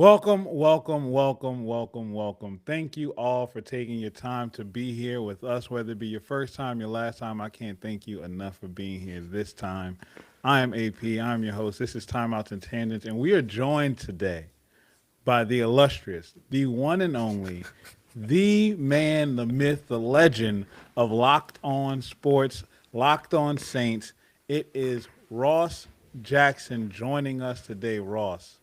Welcome, welcome, welcome, welcome, welcome. Thank you all for taking your time to be here with us, whether it be your first time, your last time. I can't thank you enough for being here this time. I am AP. I'm your host. This is Timeouts and Tangents, and we are joined today by the illustrious, the one and only, the man, the myth, the legend of Locked On Sports, Locked On Saints. It is Ross Jackson joining us today. Ross,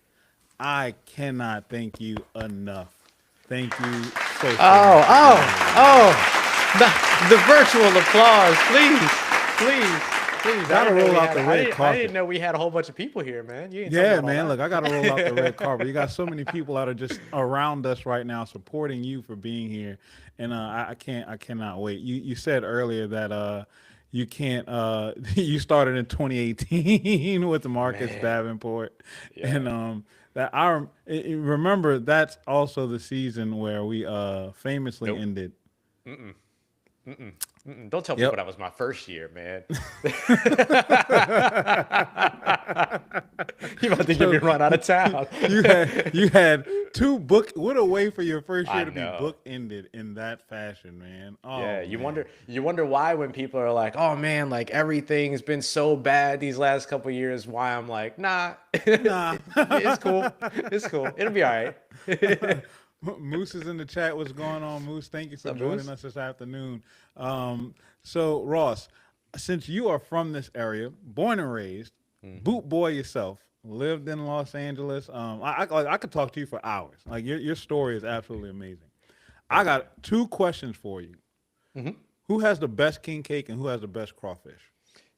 I cannot thank you enough. Thank you so Oh, much for oh, being here, man. oh. The virtual applause, please, please, please. Gotta roll out the red I didn't carpet. know we had a whole bunch of people here, man. You didn't tell me Yeah, about all man. Look, I gotta roll out the red that. carpet. You got so many people that are just around us right now, supporting you for being here, and I cannot wait. You said earlier that you can't you started in 2018 with Marcus Man, Davenport, yeah. and that remember that's also the season where we famously Nope. ended. Mm-mm. Mm-mm. Mm-mm. Don't tell people Yep. that was my first year, man. You about to give me So a run out of town. you had two book. What a way for your first I year to be know. book ended in that fashion, man. Yeah, Oh man. you wonder why when people are like, "Oh man, like everything's been so bad these last couple years." Why I'm like, "Nah, Nah. it's cool, it's cool, it'll be all right." Moose is in the chat. What's going on, Moose? Thank you What's for up, joining Moose? us this afternoon. So Ross, since you are from this area, born and raised, Hmm. boot boy yourself, lived in Los Angeles. I could talk to you for hours. Like your story is absolutely amazing. I Thank you. got two questions for you. Hmm. Who has the best king cake and who has the best crawfish?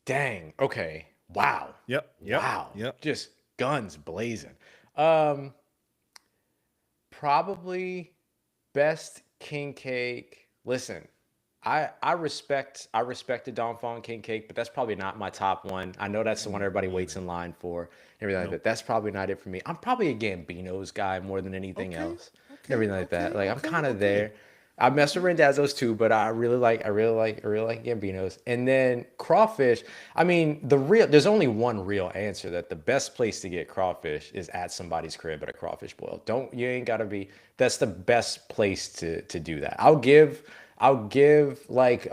Dang. Okay. Wow. Yep, yep, Wow. yep. Just guns blazing. Um, Probably best king cake. Listen, I respect the Don Fong king cake, but that's probably not my top one. I know that's the one everybody Me waits either. in line for, and everything like Nope. that. That's probably not it for me. I'm probably a Gambino's guy more than anything Okay, else, and okay, everything like that. okay, Like I'm okay, kind of okay, there. I mess with okay. Randazzo's too, but I really like Gambino's. And then crawfish. I mean, there's only one real answer that the best place to get crawfish is at somebody's crib at a crawfish boil. Don't you ain't gotta be. That's the best place to do that. I'll give like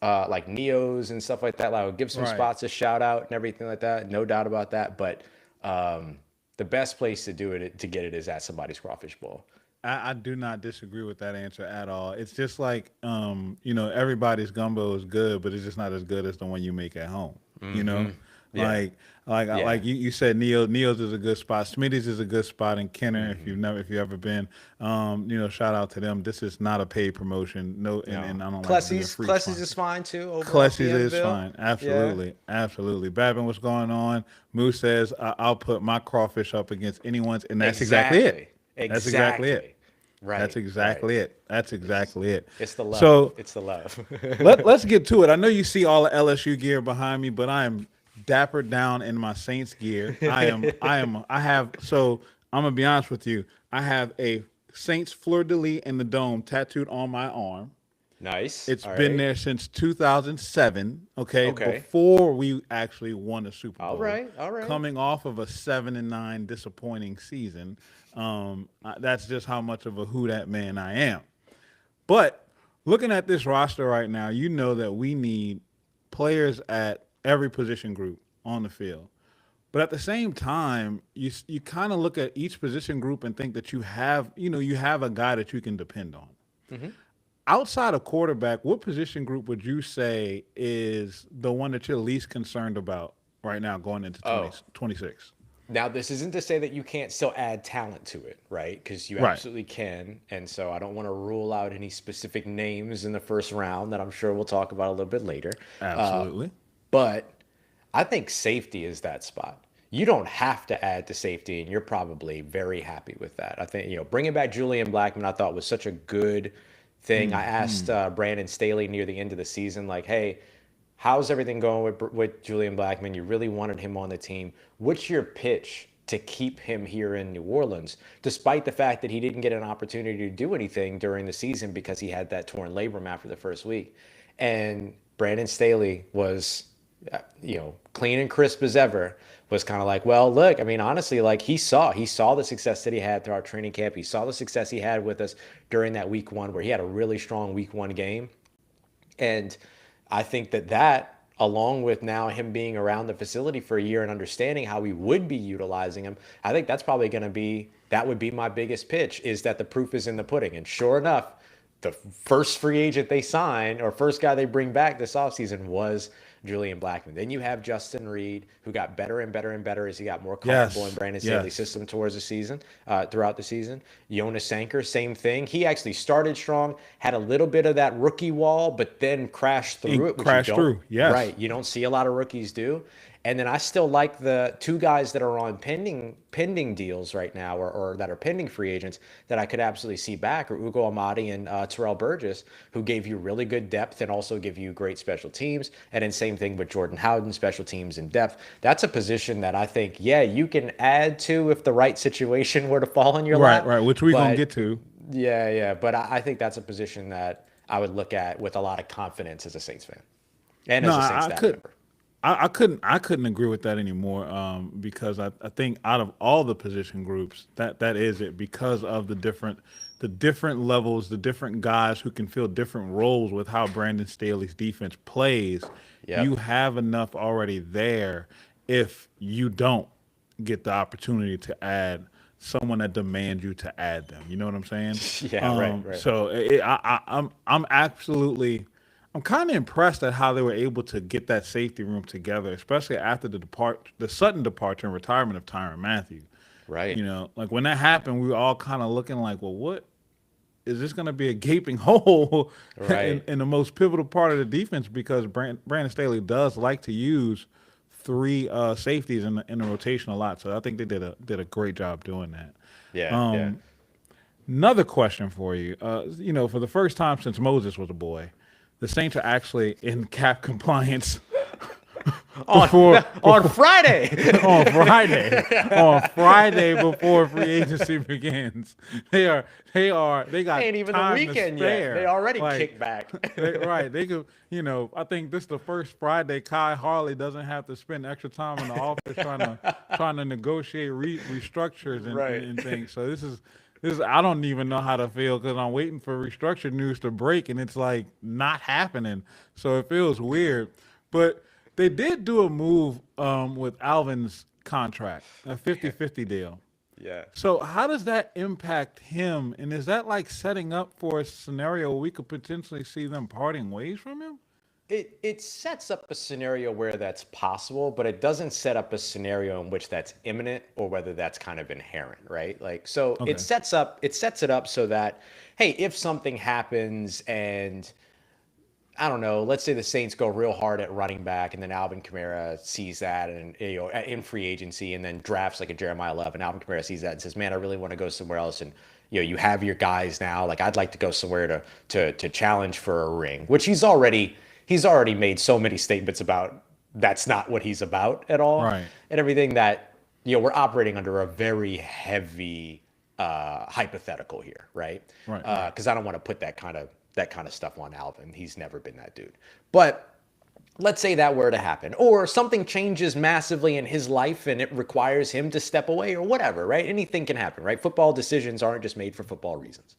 Neos and stuff like that. Like, I'll give some Right. spots a shout out and everything like that. No doubt about that. But the best place to do it to get it is at somebody's crawfish bowl. I do not disagree with that answer at all. It's just like everybody's gumbo is good, but it's just not as good as the one you make at home. You know, Yeah, like like yeah. you said, Neo's is a good spot. Smitty's is a good spot in Kenner. If you ever been, shout out to them. This is not a paid promotion. No, No, and I don't like doing free Clessy's is sponsors. fine too over off Clessy's is DMville. fine. Yeah, Absolutely. Absolutely. Babin, what's going on? Moose says, I'll put my crawfish up against anyone's. And that's exactly it. exactly, That's exactly it. exactly. That's Right, right. exactly it. That's exactly it. It's the love. So It's the love. let's get to it. I know you see all the LSU gear behind me, but I am dappered down in my Saints gear. I have so I'm gonna be honest with you. I have a Saints fleur de lis in the dome tattooed on my arm. Nice. It's All been right. there since 2007, okay, Okay. before we actually won a Super All Bowl, right. All right. coming off of a 7-9 disappointing season. That's just how much of a who that man I am. But looking at this roster right now, you know that we need players at every position group on the field. But at the same time, you kind of look at each position group and think that you have a guy that you can depend on. Hmm. Outside of quarterback, what position group would you say is the one that you're least concerned about right now going into Oh, 2026? now this isn't to say that you can't still add talent to it, right? Because you Right. absolutely can. And so I don't want to rule out any specific names in the first round that I'm sure we'll talk about a little bit later. Absolutely. But I think safety is that spot. You don't have to add to safety, and you're probably very happy with that. I think, bringing back Julian Blackman, I thought was such a good thing. I asked Brandon Staley near the end of the season, like, hey, how's everything going with Julian Blackman? You really wanted him on the team. What's your pitch to keep him here in New Orleans, despite the fact that he didn't get an opportunity to do anything during the season because he had that torn labrum after the first week? And Brandon Staley was clean and crisp as ever, was kind of like, well, look, I mean, honestly, like he saw the success that he had throughout training camp. He saw the success he had with us during that week one, where he had a really strong week one game. And I think that along with now him being around the facility for a year and understanding how we would be utilizing him, I think that's probably going to be, that would be my biggest pitch, is that the proof is in the pudding. And sure enough, the first free agent they sign, or first guy they bring back this offseason, was Julian Blackman. Then you have Justin Reed, who got better and better and better as he got more comfortable in Yes. Brandon Staley's Yes. system towards the season, throughout the season. Jonas Sanker, same thing. He actually started strong, had a little bit of that rookie wall, but then crashed through It it, which you crashed don't, through. Yes. right, you don't see a lot of rookies do. And then I still like the two guys that are on pending deals right now, or that are pending free agents, that I could absolutely see back, are Ugo Amadi and Terrell Burgess, who gave you really good depth and also give you great special teams. And then same thing with Jordan Howden, special teams and depth. That's a position that I think, yeah, you can add to if the right situation were to fall in your Right. lap. Right. Which we're gonna But get to. yeah. But I think that's a position that I would look at with a lot of confidence as a Saints fan and No, as a Saints staff member. I couldn't agree with that anymore. Because I think out of all the position groups, that is it, because of the different levels, the different guys who can fill different roles with how Brandon Staley's defense plays. You Yep. have enough already there if you don't get the opportunity to add someone that demands you to add them. You know what I'm saying? Yeah, right. So I'm absolutely, I'm kind of impressed at how they were able to get that safety room together, especially after the sudden departure and retirement of Tyrann Mathieu. Right. Like when that happened, we were all kind of looking like, well, what is this going to be, a gaping hole Right. in the most pivotal part of the defense? Because Brandon Staley does like to use three safeties in the rotation a lot. So I think they did a great job doing that. Yeah. Another question for you. For the first time since Moses was a boy, the Saints are actually in cap compliance On before on Friday. on Friday before free agency begins. They got Ain't even the time to weekend yet. They spare. already Like kicked back. right, they could. I think this is the first Friday Kai Harley doesn't have to spend extra time in the office trying to negotiate restructures Right. and things. So this is I don't even know how to feel because I'm waiting for restructure news to break and it's like not happening. So it feels weird, but they did do a move with Alvin's contract, a 50-50 deal. Yeah. So how does that impact him? And is that like setting up for a scenario where we could potentially see them parting ways from him? It sets up a scenario where that's possible, but it doesn't set up a scenario in which that's imminent or whether that's kind of inherent, right? Like, so Okay. it sets it up so that, hey, if something happens and I don't know, let's say the Saints go real hard at running back and then Alvin Kamara sees that and in free agency and then drafts like a Jeremiah Love, and Alvin Kamara sees that and says, "Man, I really want to go somewhere else." And you have your guys now, like I'd like to go somewhere to challenge for a ring, which he's already made so many statements about that's not what he's about at all, Right. and everything that we're operating under a very heavy hypothetical here, right? Right. Right. Because I don't want to put that kind of stuff on Alvin. He's never been that dude. But let's say that were to happen, or something changes massively in his life and it requires him to step away or whatever, right? Anything can happen, right? Football decisions aren't just made for football reasons.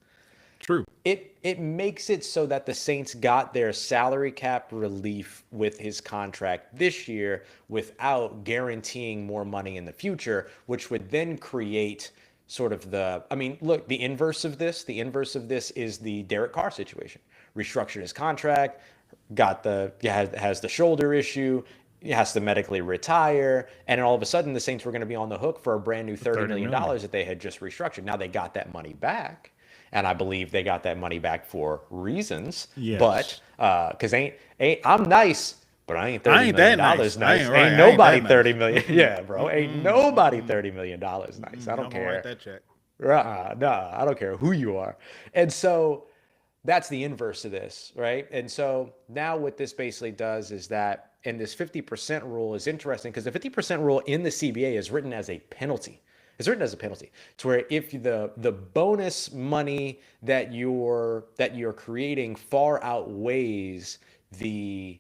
True. It makes it so that the Saints got their salary cap relief with his contract this year without guaranteeing more money in the future, which would then create sort of I mean, look, the inverse of this is the Derek Carr situation. Restructured his contract, has the shoulder issue, he has to medically retire, and then all of a sudden the Saints were going to be on the hook for a brand new $30 30 million million. that they had just restructured. Now they got that money back, and I believe they got that money back for reasons. But Yes. because ain't I'm nice, but I ain't I thirty ain't million that nice. dollars I nice. ain't right. Ain't I ain't nobody that nice. 30 million. Yeah, bro. Ain't nobody $30 million nice. I I'm don't gonna write care. that check. Nah, I don't care who you are. And so that's the inverse of this, right? And so now what this basically does is that, and this 50% rule is interesting because the 50% rule in the CBA is written as a penalty. It's written as a penalty. It's where if the bonus money that you're creating far outweighs the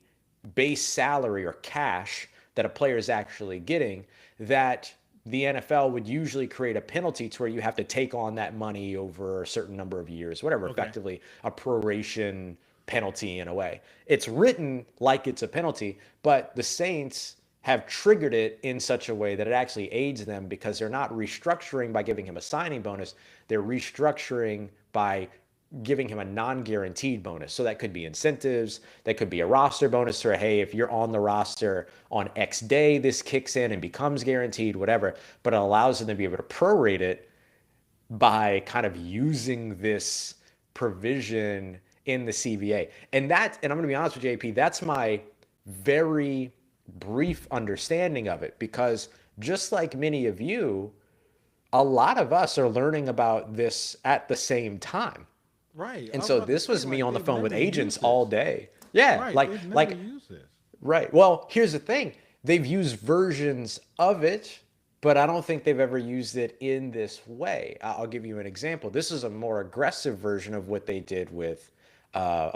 base salary or cash that a player is actually getting, that the NFL would usually create a penalty to where you have to take on that money over a certain number of years, whatever, Okay. effectively a proration penalty in a way. It's written like it's a penalty, but the Saints have triggered it in such a way that it actually aids them because they're not restructuring by giving him a signing bonus. They're restructuring by giving him a non-guaranteed bonus. So that could be incentives, that could be a roster bonus, or hey, if you're on the roster on X day, this kicks in and becomes guaranteed, whatever. But it allows them to be able to prorate it by kind of using this provision in the CBA. And I'm going to be honest with JP, that's my very brief understanding of it, because just like many of you, a lot of us are learning about this at the same time. Right. I And was so about to this say, was me like, on the they've phone with never agents used all this. day. Yeah, Right. They've never used this. right. Well, here's the thing. They've used versions of it, but I don't think they've ever used it in this way. I'll give you an example. This is a more aggressive version of what they did with Cam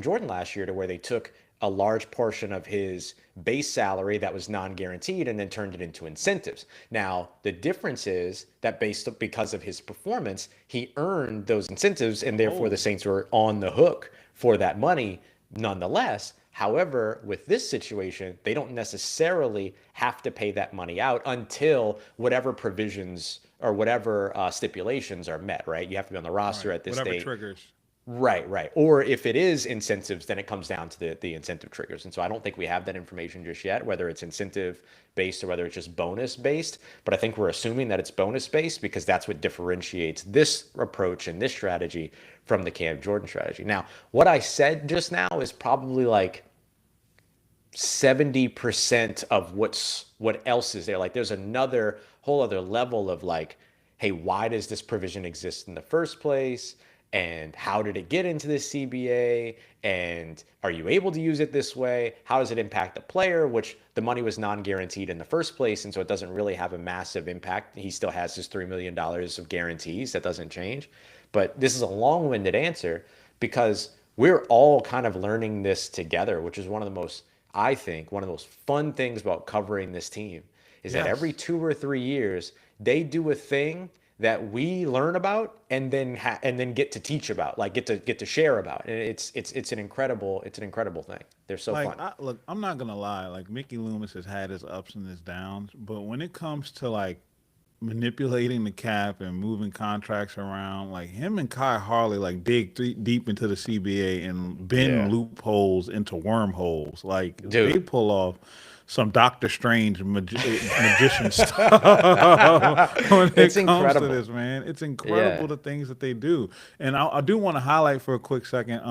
Jordan last year, to where they took a large portion of his base salary that was non-guaranteed and then turned it into incentives. Now, the difference is that because of his performance, he earned those incentives, and therefore the Oh, Saints were on the hook for that money nonetheless. However, with this situation, they don't necessarily have to pay that money out until whatever provisions or whatever stipulations are met, right? You have to be on the roster right. at this Whatever date. triggers. Right, right. Or if it is incentives, then it comes down to the incentive triggers. And so I don't think we have that information just yet, whether it's incentive based or whether it's just bonus based. But I think we're assuming that it's bonus based because that's what differentiates this approach and this strategy from the Cam Jordan strategy. Now, what I said just now is probably like 70% of what else is there. Like there's another whole other level of like, hey, why does this provision exist in the first place? And how did it get into the CBA? And are you able to use it this way? How does it impact the player? Which the money was non-guaranteed in the first place, and so it doesn't really have a massive impact. He still has his $3 million of guarantees. That doesn't change. But this is a long-winded answer because we're all kind of learning this together, which is one of the most, I think, one of the most fun things about covering this team is that every Yes. 2 or 3 years they do a thing that we learn about and then and then get to teach about, like get to share about. And it's an incredible thing. They're so Like, fun. look, I'm not gonna lie. Like, Mickey Loomis has had his ups and his downs, but when it comes to like manipulating the cap and moving contracts around, like him and Kai Harley, like dig deep into the CBA and bend Yeah, loopholes into wormholes. Like they dude. pull off some Doctor Strange magician stuff when It's it comes to incredible. this, man. It's incredible Yeah. the things that they do. And I do want to highlight for a quick second.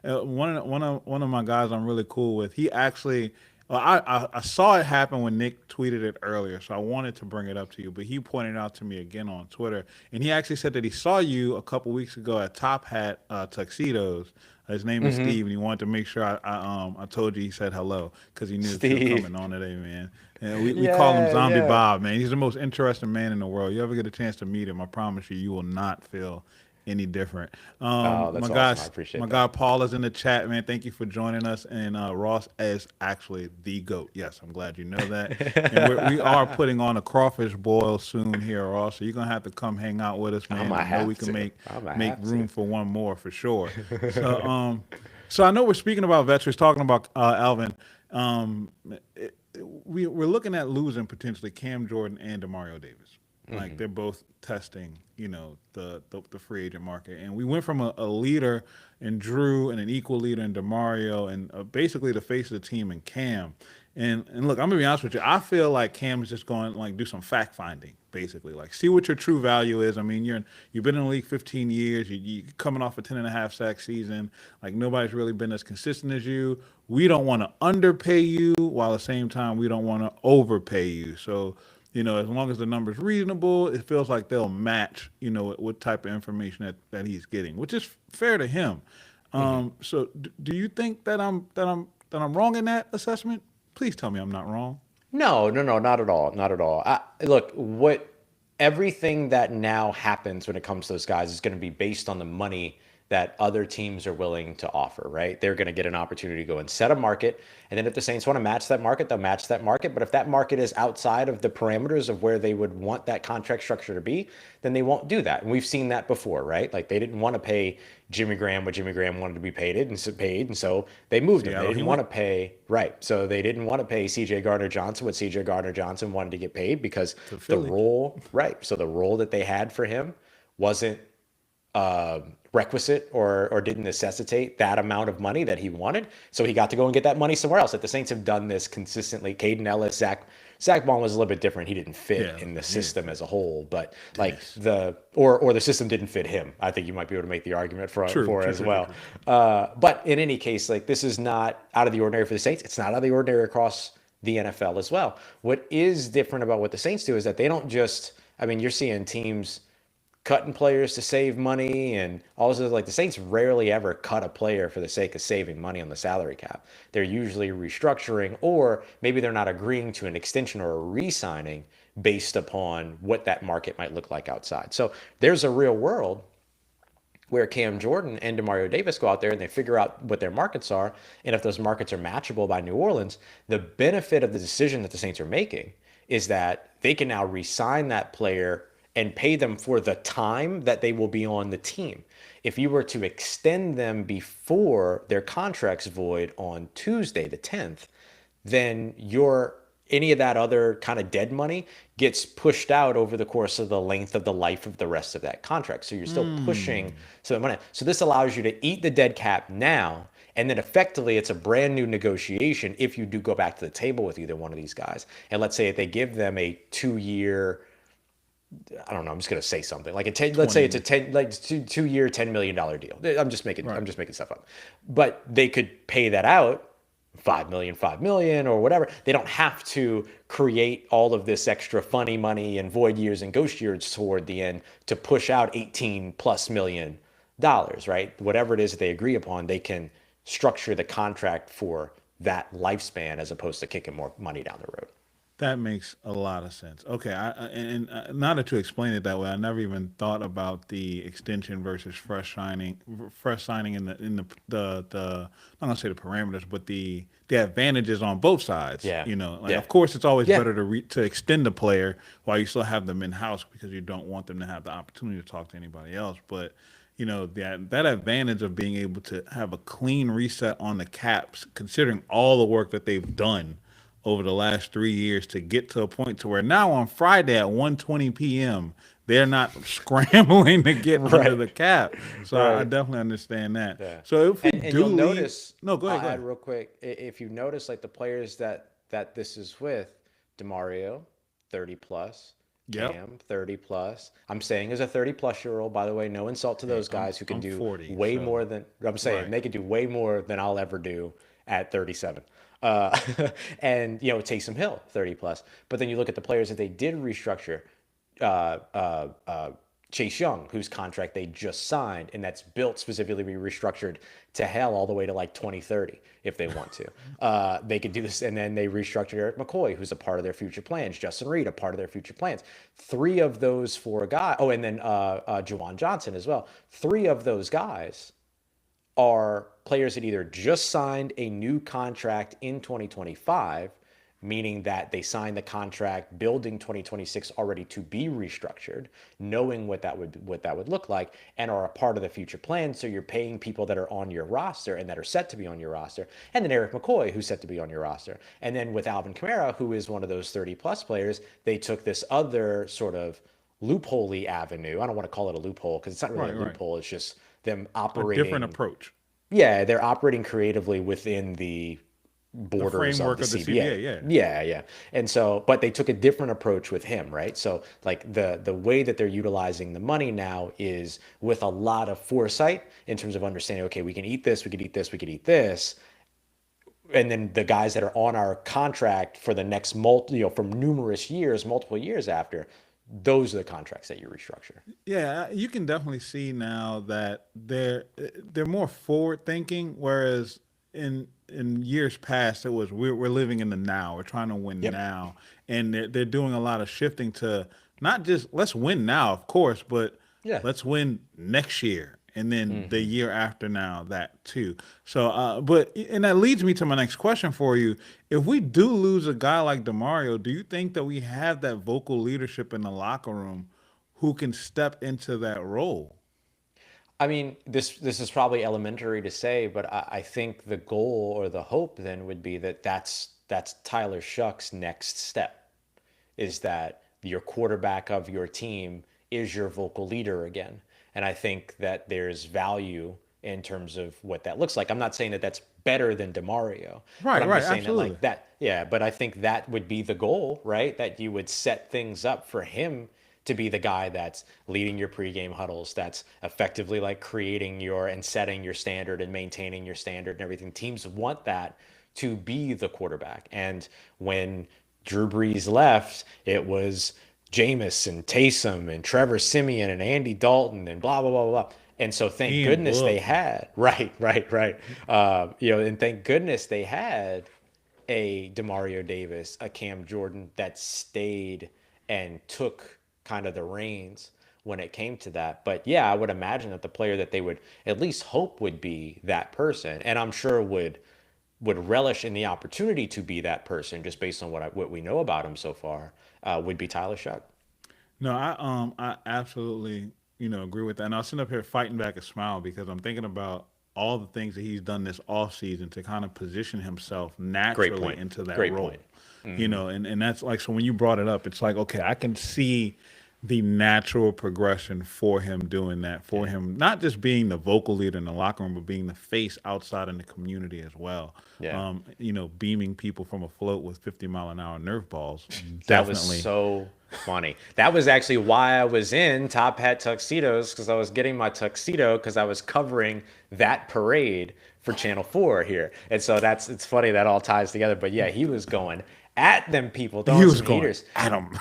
One of my guys I'm really cool with. He actually, well, I saw it happen when Nick tweeted it earlier, so I wanted to bring it up to you. But he pointed out to me again on Twitter, and he actually said that he saw you a couple weeks ago at Top Hat Tuxedos. His name is Steve, and he wanted to make sure I told you he said hello because he knew that you were Steve. coming on today, man. And we call him Yeah, Zombie yeah. Bob, man. He's the most interesting man in the world. You ever get a chance to meet him, I promise you, you will not feel any different. Oh, My that's awesome. I guys, my appreciate guy that. Paul is in the chat, man. Thank you for joining us. And Ross is actually the goat. Yes, I'm glad you know that. And we are putting on a crawfish boil soon here, Ross. So you're gonna have to come hang out with us, I'm man. gonna I know we have can to. I'm gonna make have to. room for one more for sure. So so I know we're speaking about veterans, talking about Alvin. Um, we're looking at losing potentially Cam Jordan and Demario Davis. Like they're both testing, the free agent market, and we went from a leader in Drew and an equal leader in Demario, and basically the face of the team in Cam. And look, I'm gonna be honest with you. I feel like Cam is just going to like do some fact finding, basically, like see what your true value is. I mean, you've been in the league 15 years. You coming off a 10.5 sack season. Like nobody's really been as consistent as you. We don't want to underpay you, while at the same time we don't want to overpay you. So as long as the number's reasonable, it feels like they'll match, what type of information that he's getting, which is fair to him. So do you think that I'm wrong in that assessment? Please tell me I'm not wrong. No, no, no, not at all. Not at all. Look, everything that now happens when it comes to those guys is going to be based on the money that other teams are willing to offer, right? They're going to get an opportunity to go and set a market. And then if the Saints want to match that market, they'll match that market. But if that market is outside of the parameters of where they would want that contract structure to be, then they won't do that. And we've seen that before, right? Like they didn't want to pay Jimmy Graham what Jimmy Graham wanted to be paid, and so they moved him. They Seattle, he didn't want went. to pay, right. So they didn't want to pay CJ Gardner Johnson what CJ Gardner Johnson wanted to get paid because To the Philly. role, right. So the role that they had for him wasn't requisite or didn't necessitate that amount of money that he wanted. So he got to go and get that money somewhere else. Like the Saints have done this consistently. Caden Ellis, Zach Bond was a little bit different. He didn't fit Yeah, in the he didn't system fit. as a whole, but like Yes. or the system didn't fit him. I think you might be able to make the argument True, for true, as true, true, well. true. But in any case, like this is not out of the ordinary for the Saints. It's not out of the ordinary across the NFL as well. What is different about what the Saints do is that they don't just. I mean, you're seeing teams cutting players to save money and all this like the Saints rarely ever cut a player for the sake of saving money on the salary cap. They're usually restructuring or maybe they're not agreeing to an extension or a re-signing based upon what that market might look like outside. So there's a real world where Cam Jordan and Demario Davis go out there and they figure out what their markets are. And if those markets are matchable by New Orleans, the benefit of the decision that the Saints are making is that they can now re-sign that player and pay them for the time that they will be on the team. If you were to extend them before their contracts void on Tuesday, the 10th, then your any of that other kind of dead money gets pushed out over the course of the length of the life of the rest of that contract. So you're still pushing Mm, some money. So this allows you to eat the dead cap now, and then effectively it's a brand new negotiation if you do go back to the table with either one of these guys. And let's say if they give them a 2 year, I don't know. I'm just gonna say something like a 10. Let's say it's a 20. 10, like two year, $10 million deal. I'm Right. just making stuff up. But they could pay that out 5 million, 5 million, or whatever. They don't have to create all of this extra funny money and void years and ghost years toward the end to push out 18+ million dollars, right? Whatever it is that they agree upon, they can structure the contract for that lifespan as opposed to kicking more money down the road. That makes a lot of sense. Okay, and now that you explain it that way, I never even thought about the extension versus fresh signing in the I'm not gonna say the parameters, but the advantages on both sides. Yeah. Like Yeah. of course it's always Yeah. better to extend the player while you still have them in house because you don't want them to have the opportunity to talk to anybody else. But that advantage of being able to have a clean reset on the caps, considering all the work that they've done over the last 3 years to get to a point to where now on Friday at 1:20 p.m. they're not scrambling to get under Right. the cap. So I Right. definitely understand that. Yeah. So if we And do you'll leave, notice, no, go I'll ahead, go add ahead. real quick, if you notice like the players that this is with, Demario, 30 plus, Yep. Cam, 30 plus. I'm saying as a 30+ year old, by the way, no insult to Hey, those I'm guys who can I'm do 40, way more so than I'm saying right. they could do way more than I'll ever do at 37. Uh, and Taysom Hill, 30 plus. But then you look at the players that they did restructure, uh, uh, uh, Chase Young, whose contract they just signed, and that's built specifically to be restructured to hell all the way to like 2030 if they want to. They could do this, and then they restructured Eric McCoy, who's a part of their future plans. Justin Reed, a part of their future plans. Three of those four guys. Oh, and then Juwan Johnson as well. Three of those guys are players that either just signed a new contract in 2025, meaning that they signed the contract building 2026 already to be restructured, knowing what that would look like, and are a part of the future plan. So you're paying people that are on your roster and that are set to be on your roster, and then Eric McCoy, who's set to be on your roster, and then with Alvin Kamara, who is one of those 30 plus players, they took this other sort of loopholey avenue. I don't want to call it a loophole because it's not really a Right, right. loophole. It's just them A different operating. approach. Yeah, they're operating creatively within the The borders of framework the of the CBA, CBA. yeah. Yeah, yeah. And so, but they took a different approach with him, right? So, like the way that they're utilizing the money now is with a lot of foresight in terms of understanding. Okay, we can eat this, we could eat this, we could eat this, and then the guys that are on our contract for the next from numerous years, multiple years after, those are the contracts that you restructure. Yeah, you can definitely see now that they're more forward thinking, whereas in years past it was we're living in the now. We're trying to win Yep. now, and they're doing a lot of shifting to not just let's win now, of course, but Yeah. let's win next year. and then the year after now that too. So, but and that leads me to my next question for you. If we do lose a guy like Demario, do you think that we have that vocal leadership in the locker room who can step into that role? I mean, this is probably elementary to say, but I think the goal or the hope then would be that that's Tyler Shuck's next step, is that your quarterback of your team is your vocal leader again. And I think that there's value in terms of what that looks like. I'm not saying that that's better than DeMario, but Right, I'm right, just saying that absolutely. like that, yeah, but I think that would be the goal, right? That you would set things up for him to be the guy that's leading your pregame huddles, that's effectively like creating your and setting your standard and maintaining your standard and everything. Teams want that to be the quarterback. And when Drew Brees left, it was Jameis and Taysom and Trevor Simeon and Andy Dalton and blah blah blah blah. And so thank Ian goodness they Book. had right. And thank goodness they had a Demario Davis, a Cam Jordan that stayed and took kind of the reins when it came to that. But yeah, I would imagine that the player that they would at least hope would be that person, and I'm sure would relish in the opportunity to be that person, just based on what we know about him so far, would be Tyler Shuck. No, I absolutely agree with that. And I was sitting up here fighting back a smile because I'm thinking about all the things that he's done this off season to kind of position himself Great naturally point. into that Great role. point. And that's like so when you brought it up, it's like, okay, I can see the natural progression for him doing that, for Yeah. him not just being the vocal leader in the locker room, but being the face outside in the community as well. Yeah. Beaming people from a float with 50-mile-an-hour Nerf balls. That was Definitely. so funny. That was actually why I was in Top Hat Tuxedos, because I was getting my tuxedo because I was covering that parade for Channel 4 here. And so it's funny that all ties together. But yeah, he was going at them people, He throwing was some going heaters. at him.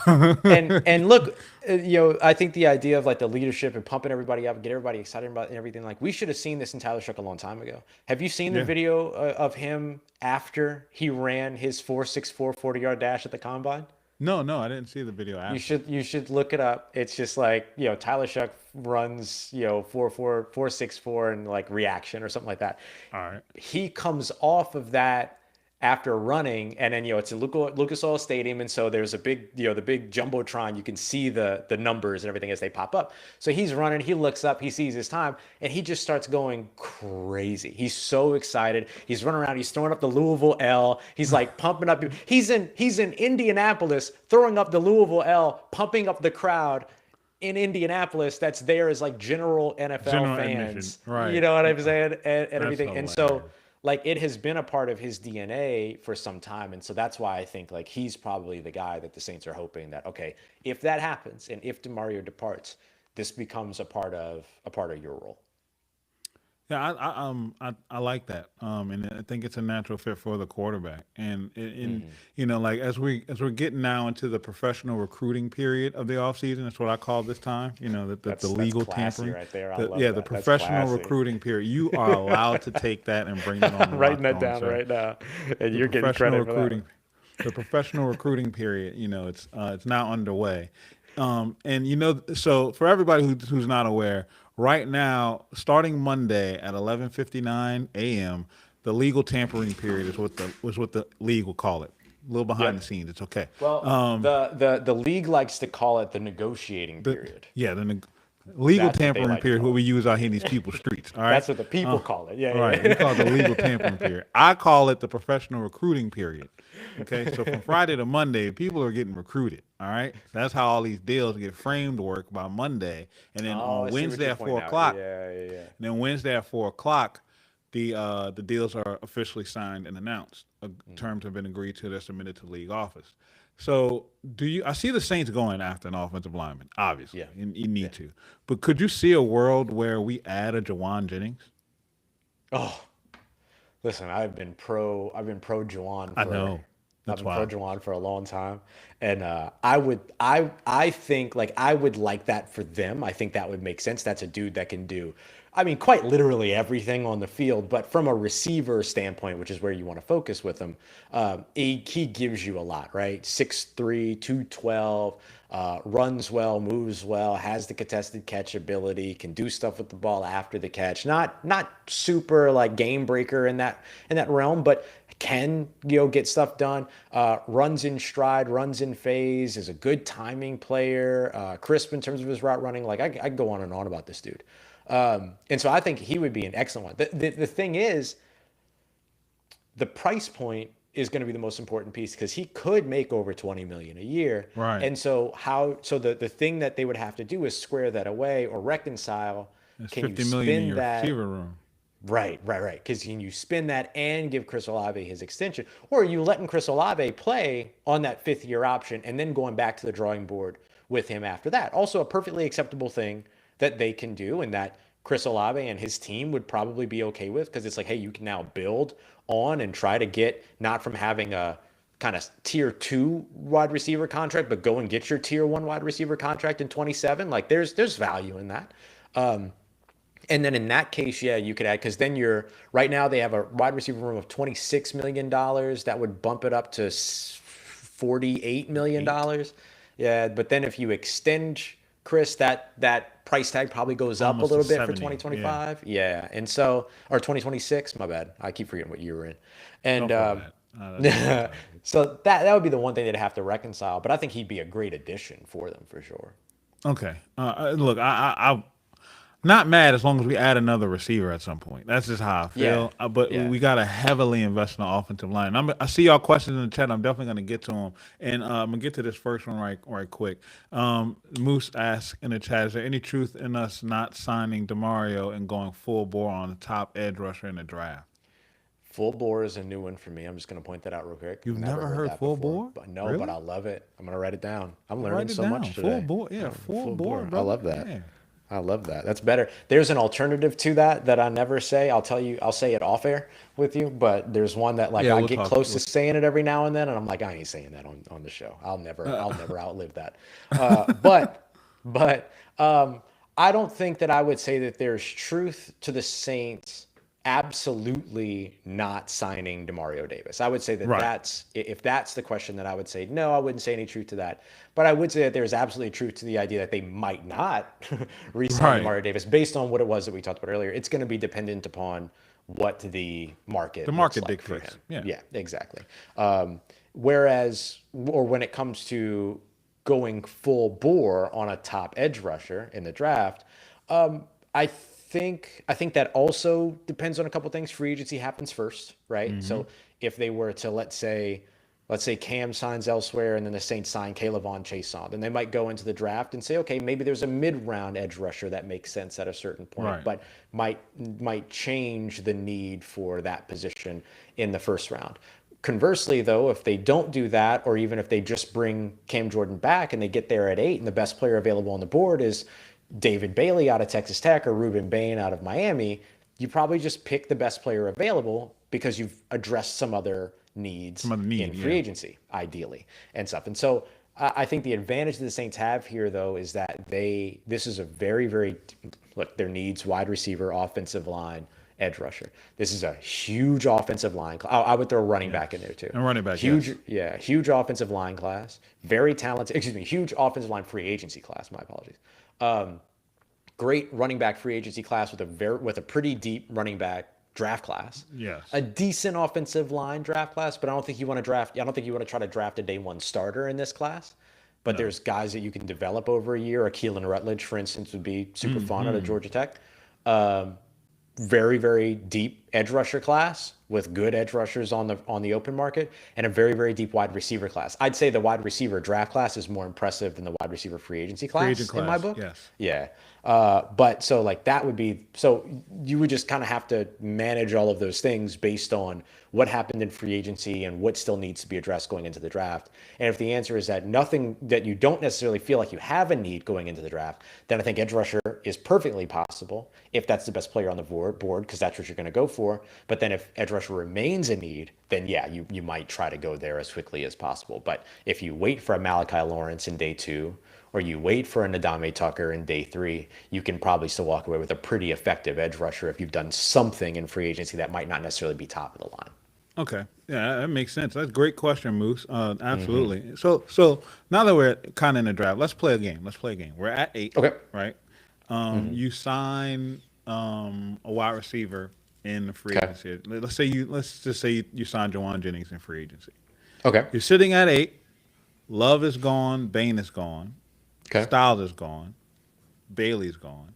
And look, I think the idea of like the leadership and pumping everybody up and get everybody excited about and everything, like we should have seen this in Tyler Shuck a long time ago. Have you seen the Yeah. video of him after he ran his 4.64 40-yard dash at the combine? No, no, I didn't see the video after. You should look it up. It's just like, Tyler Shuck runs, 4.64 and like reaction or something like that. All right. He comes off of that after running, and then it's a Lucas Oil Stadium, and so there's a big the big jumbotron. You can see the numbers and everything as they pop up. So he's running, he looks up, he sees his time, and he just starts going crazy. He's so excited. He's running around. He's throwing up the Louisville L. He's like pumping up. He's in Indianapolis throwing up the Louisville L, pumping up the crowd in Indianapolis that's there as like general NFL General admission. fans. You Right. know what I'm saying? And That's everything. And so hilarious. like it has been a part of his DNA for some time. And so that's why I think like he's probably the guy that the Saints are hoping that, okay, if that happens and if DeMario departs, this becomes a part of your role. Yeah, I like that. And I think it's a natural fit for the quarterback. And like as we're getting now into the professional recruiting period of the offseason, that's what I call this time. The That's legal classy tampering. right there. I Yeah, love the that. That's professional classy. recruiting period. You are allowed to take that and bring it on the Writing Locked that On, down sir. right now. And The you're getting professional credit for that one. recruiting the professional recruiting period, it's now underway. And so for everybody who's not aware, right now, starting Monday at 11:59 a.m., the legal tampering period is what the league will call it. A little behind the Yep. scenes. It's okay. Well, the league likes to call it the negotiating The period. yeah, the legal That's what they tampering like to period, what call we it. use out here in these people's streets. All right. That's what the people Uh, call it. Yeah, all right. yeah. We call it the legal tampering period. I call it the professional recruiting period. Okay. So from Friday to Monday, people are getting recruited. All right. That's how all these deals get framed work by Monday. And then Oh, on I see what Wednesday you're at four pointing out. o'clock, Yeah, yeah, yeah. and then Wednesday at 4 o'clock, the deals are officially signed and announced. Terms have been agreed to. They're submitted to league office. So do you? I see the Saints going after an offensive lineman. Obviously, Yeah, you need yeah. to. But could you see a world where we add a Jawan Jennings? Oh, listen, I've been pro Juwan I for know. I've That's been pro why. Juwan for a long time, and I think like I would like that for them. I think that would make sense. That's a dude that can do I mean, quite literally everything on the field, but from a receiver standpoint, which is where you want to focus with him, he gives you a lot, right? 6'3", 212, runs well, moves well, has the contested catch ability, can do stuff with the ball after the catch. Not super like game breaker in that realm, but can get stuff done. Runs in stride, runs in phase, is a good timing player, crisp in terms of his route running. Like I go on and on about this dude. And so I think he would be an excellent one. The thing is, the price point is going to be the most important piece because he could make over 20 million a year. Right. And so the thing that they would have to do is square that away or reconcile. There's Can you 50 million in spin your that? receiver room. Right. Because can you spin that and give Chris Olave his extension? Or are you letting Chris Olave play on that 5th-year option and then going back to the drawing board with him after that? Also a perfectly acceptable thing that they can do and that Chris Olave and his team would probably be okay with because it's like, hey, you can now build on and try to get not from having a kind of tier 2 wide receiver contract, but go and get your tier 1 wide receiver contract in 27. Like there's value in that. And then in that case, yeah, you could add because then you're right now they have a wide receiver room of $26 million. That would bump it up to $48 million. Yeah, but then if you extend Chris, that price tag probably goes up a Almost little to bit for 70. 2025. Yeah, and so or 2026. My bad, I keep forgetting what year we're in. And Don't feel bad. That's all right. so that would be the one thing they'd have to reconcile. But I think he'd be a great addition for them for sure. Okay. Look, I'm not mad as long as we add another receiver at some point. That's just how I Yeah, feel. But yeah. we got to heavily invest in the offensive line. I see y'all questions in the chat. I'm definitely going to get to them. And I'm going to get to this first one right quick. Moose asks in the chat, is there any truth in us not signing DeMario and going full bore on the top edge rusher in the draft? Full bore is a new one for me. I'm just going to point that out real quick. You've Never never heard heard that full before. bore? But no, but Really? I love it. I'm going to write it down. I'm learning Write it so down. much Full today. bore. Yeah, Yeah, full full bore, bore. I brother. love that. Yeah. I love that. That's better. There's an alternative to that I never say. I'll tell you, I'll say it off air with you, but there's one that like Yeah, I we'll get talk. close to saying it every now and then, and I'm like, I ain't saying that on the show. I'll never outlive that. But I don't think that I would say that there's truth to the Saints absolutely not signing Demario Davis. I would say that Right. if that's the question, that I would say no. I wouldn't say any truth to that. But I would say that there's absolutely truth to the idea that they might not re-sign Right. Demario Davis based on what it was that we talked about earlier. It's going to be dependent upon what the The market looks market like for dictates. him. Yeah. Yeah, exactly. Whereas, or when it comes to going full bore on a top edge rusher in the draft, I think that also depends on a couple things. Free agency happens first, right? Mm-hmm. So if they were to let's say Cam signs elsewhere and then the Saints sign Kayvon Chason, then they might go into the draft and say, okay, maybe there's a mid-round edge rusher that makes sense at a certain point, Right. but might change the need for that position in the first round. Conversely, though, if they don't do that, or even if they just bring Cam Jordan back and they get there at 8 and the best player available on the board is David Bailey out of Texas Tech or Ruben Bain out of Miami, you probably just pick the best player available because you've addressed some other needs Some other need, in free yeah. agency, ideally, and stuff. And so I think the advantage that the Saints have here, though, is that this is a very, very, look, their needs: wide receiver, offensive line, edge rusher. This is a huge offensive line. I would throw running back in there too. And running back, Huge, yes. yeah, huge offensive line class. Very talented, excuse me, huge offensive line free agency class. My apologies. Great running back free agency class with a pretty deep running back draft class. Yes. A decent offensive line draft class, but I don't think you want to draft. I don't think you want to try to draft a day one starter in this class. But No. there's guys that you can develop over a year. A Keelan Rutledge, for instance, would be super fun out of Georgia Tech. Very, very deep edge rusher class with good edge rushers on the open market, and a very, very deep wide receiver class. I'd say the wide receiver draft class is more impressive than the wide receiver free agency class agent in my class, book. yes. Yeah. But so like that would be, so you would just kind of have to manage all of those things based on what happened in free agency and what still needs to be addressed going into the draft. And if the answer is that nothing, that you don't necessarily feel like you have a need going into the draft, then I think edge rusher is perfectly possible if that's the best player on the board, because that's what you're going to go for. for. But then if edge rusher remains a need, then yeah, you might try to go there as quickly as possible. But if you wait for a Malachi Lawrence in day 2, or you wait for a Nadame Tucker in day 3, you can probably still walk away with a pretty effective edge rusher if you've done something in free agency that might not necessarily be top of the line. Okay. Yeah, that makes sense. That's a great question, Moose. Absolutely. So now that we're kind of in the draft, let's play a game. Let's play a game. We're at 8, Okay. right? You sign a wide receiver in the free Okay. agency. Let's just say you sign Jawan Jennings in free agency. Okay. You're sitting at 8. Love is gone. Bain is gone. Okay. Styles is gone. Bailey's gone.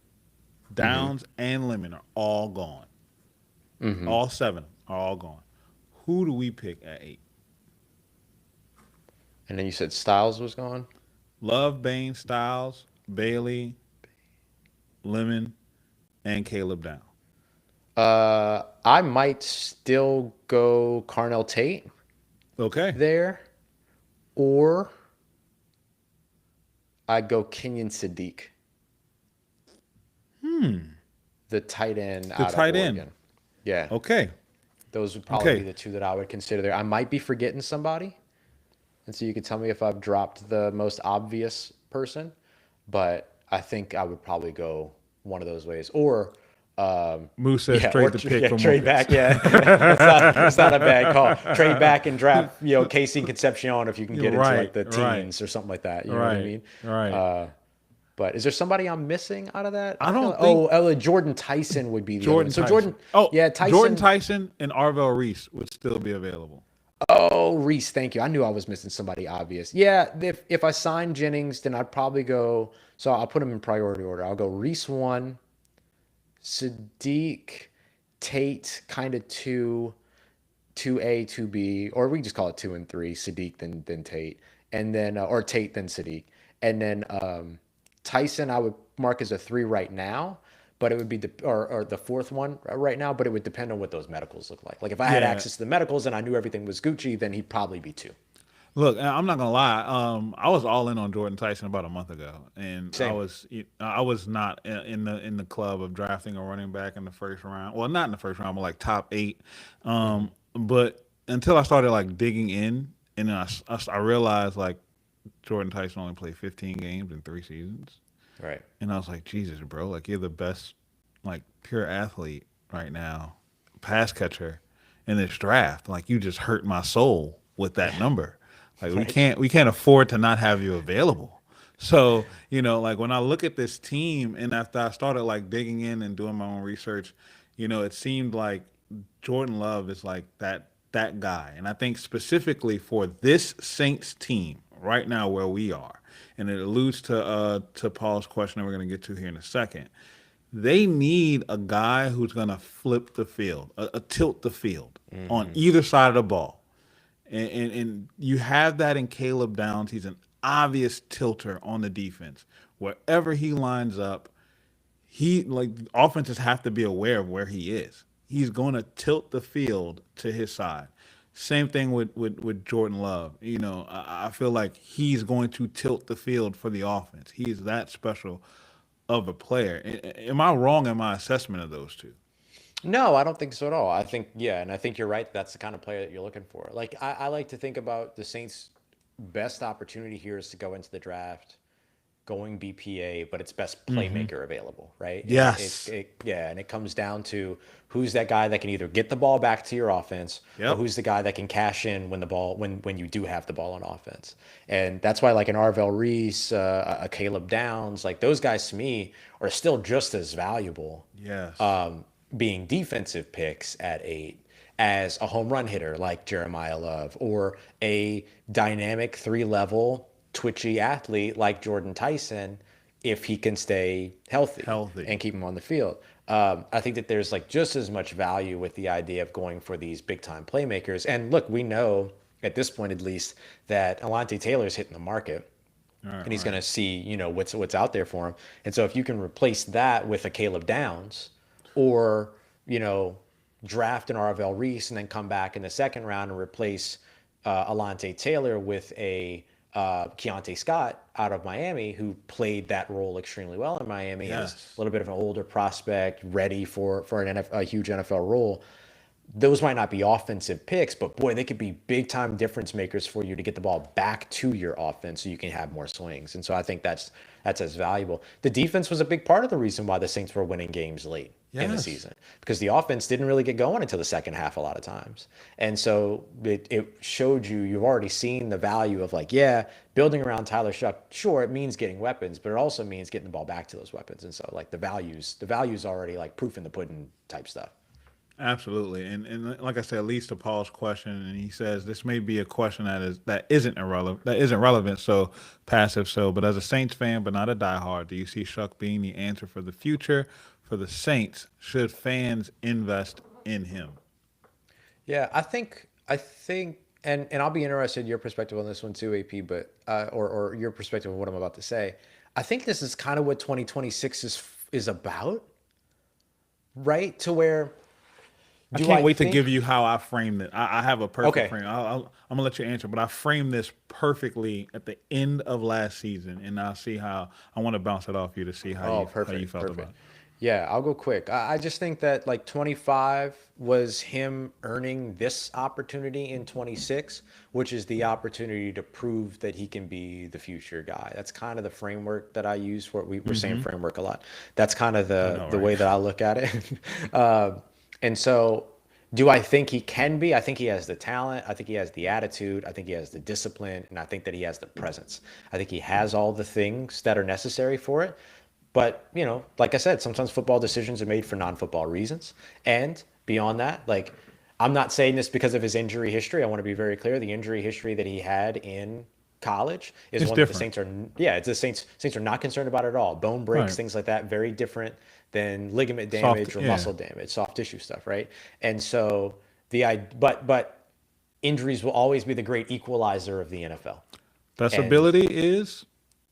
Downs and Lemon are all gone. All 7 are all gone. Who do we pick at 8? And then you said Styles was gone. Love, Bain, Styles, Bailey, Lemon, and Caleb Down. I might still go Carnell Tate Okay. there, or I'd go Kenyon Sadiq, the tight end The out of tight end. Oregon. Yeah, Okay. those would probably Okay. be the two that I would consider there. I might be forgetting somebody, and so you could tell me if I've dropped the most obvious person, but I think I would probably go one of those ways, or Moose says yeah, trade or the pick yeah, for more trade back. picks. Yeah, that's not a bad call. Trade back and draft, Casey Concepcion if you can get into like Right, the right, teens or something like that. You know what I right, mean? right. But is there somebody I'm missing out of that? I feel don't like, think Jordan Tyson would be the other one. Jordan So Tyson. Jordan, Oh, yeah, Tyson. Jordan Tyson and Arvell Reese would still be available. Oh, Reese, thank you. I knew I was missing somebody obvious. Yeah, if I sign Jennings, then I'd probably go. So I'll put them in priority order. I'll go Reese 1, Sadiq, Tate, kind of 2, 2A, 2B, or we can just call it 2 and 3. Sadiq, then Tate, and then or Tate, then Sadiq, and then Tyson I would mark as a 3 right now, but it would be or the 4th one right now, but it would depend on what those medicals look like. Like if I had Yeah. access to the medicals and I knew everything was Gucci, then he'd probably be 2. Look, I'm not gonna lie. I was all in on Jordan Tyson about a month ago, and Same. I was not in the club of drafting a running back in the first round. Well, not in the first round, but like top 8. But until I started like digging in, and then I realized like Jordan Tyson only played 15 games in 3 seasons, Right. and I was like, Jesus, bro, like you're the best like pure athlete right now, pass catcher in this draft. Like you just hurt my soul with that number. Like Right. we can't afford to not have you available. So, like when I look at this team and after I started like digging in and doing my own research, it seemed like Jordan Love is like that guy. And I think specifically for this Saints team right now where we are, and it alludes to Paul's question that we're going to get to here in a second. They need a guy who's going to flip the field, a tilt the field on either side of the ball. And you have that in Caleb Downs. He's an obvious tilter on the defense. Wherever he lines up, offenses have to be aware of where he is. He's going to tilt the field to his side. Same thing with Jordan Love. I feel like he's going to tilt the field for the offense. He's that special of a player. Am I wrong in my assessment of those two? No, I don't think so at all. I think, yeah, and I think you're right. That's the kind of player that you're looking for. Like, I like to think about the Saints' best opportunity here is to go into the draft going BPA, but it's best playmaker available, right? And Yes. yeah, and it comes down to who's that guy that can either get the ball back to your offense or Yep. who's the guy that can cash in when you do have the ball on offense. And that's why like an Arvell Reese, a Caleb Downs, like those guys to me are still just as valuable Yes. being defensive picks at 8 as a home run hitter like Jeremiah Love or a dynamic 3-level twitchy athlete like Jordan Tyson if he can stay healthy Healthy. and keep him on the field. I think that there's like just as much value with the idea of going for these big time playmakers. And look, we know at this point at least that Alante Taylor's hitting the market and he's going to see, what's out there for him. And so if you can replace that with a Caleb Downs or, draft an Arvell Reese and then come back in the second round and replace Alante Taylor with a Keontae Scott out of Miami, who played that role extremely well in Miami, and is Yes. a little bit of an older prospect, ready for a huge NFL role. those might not be offensive picks, but boy, they could be big time difference makers for you to get the ball back to your offense so you can have more swings. And so I think that's as valuable. The defense was a big part of the reason why the Saints were winning games late in the Yes. season because the offense didn't really get going until the second half a lot of times. And so it showed you've already seen the value of like, yeah, building around Tyler Shuck, sure, it means getting weapons, but it also means getting the ball back to those weapons. And so like the values already like proof in the pudding type stuff. Absolutely, and like I said, leads to Paul's question, and he says this may be a question that isn't relevant, so passive. So, but as a Saints fan, but not a diehard, do you see Shuck being the answer for the future for the Saints? Should fans invest in him? Yeah, I think and I'll be interested in your perspective on this one too, AP, but or your perspective on what I'm about to say. I think this is kind of what 2026 is about, right? To where I do can't I wait to give think you how I framed it. I have a perfect okay. frame. I'm gonna let you answer, but I framed this perfectly at the end of last season, and I'll see how I want to bounce it off you to see how Oh, you perfect, felt about perfect. it. Yeah, I'll go quick. I just think that like 25 was him earning this opportunity in 26, which is the opportunity to prove that he can be the future guy. That's kind of the framework that I use for it. We're saying Hmm. framework a lot. That's kind of I the know, the right? way that I look at it. And so, do I think he can be? I think he has the talent. I think he has the attitude. I think he has the discipline. And I think that he has the presence. I think he has all the things that are necessary for it. But, like I said, sometimes football decisions are made for non football reasons. And beyond that, like, I'm not saying this because of his injury history. I want to be very clear. The injury history that he had in college is It's one that the different, Saints are, yeah, it's the Saints are not concerned about at all. Bone breaks, right? things like that, very different than ligament Soft, damage or yeah. muscle damage, soft tissue stuff, right? And so but injuries will always be the great equalizer of the NFL. Best And ability is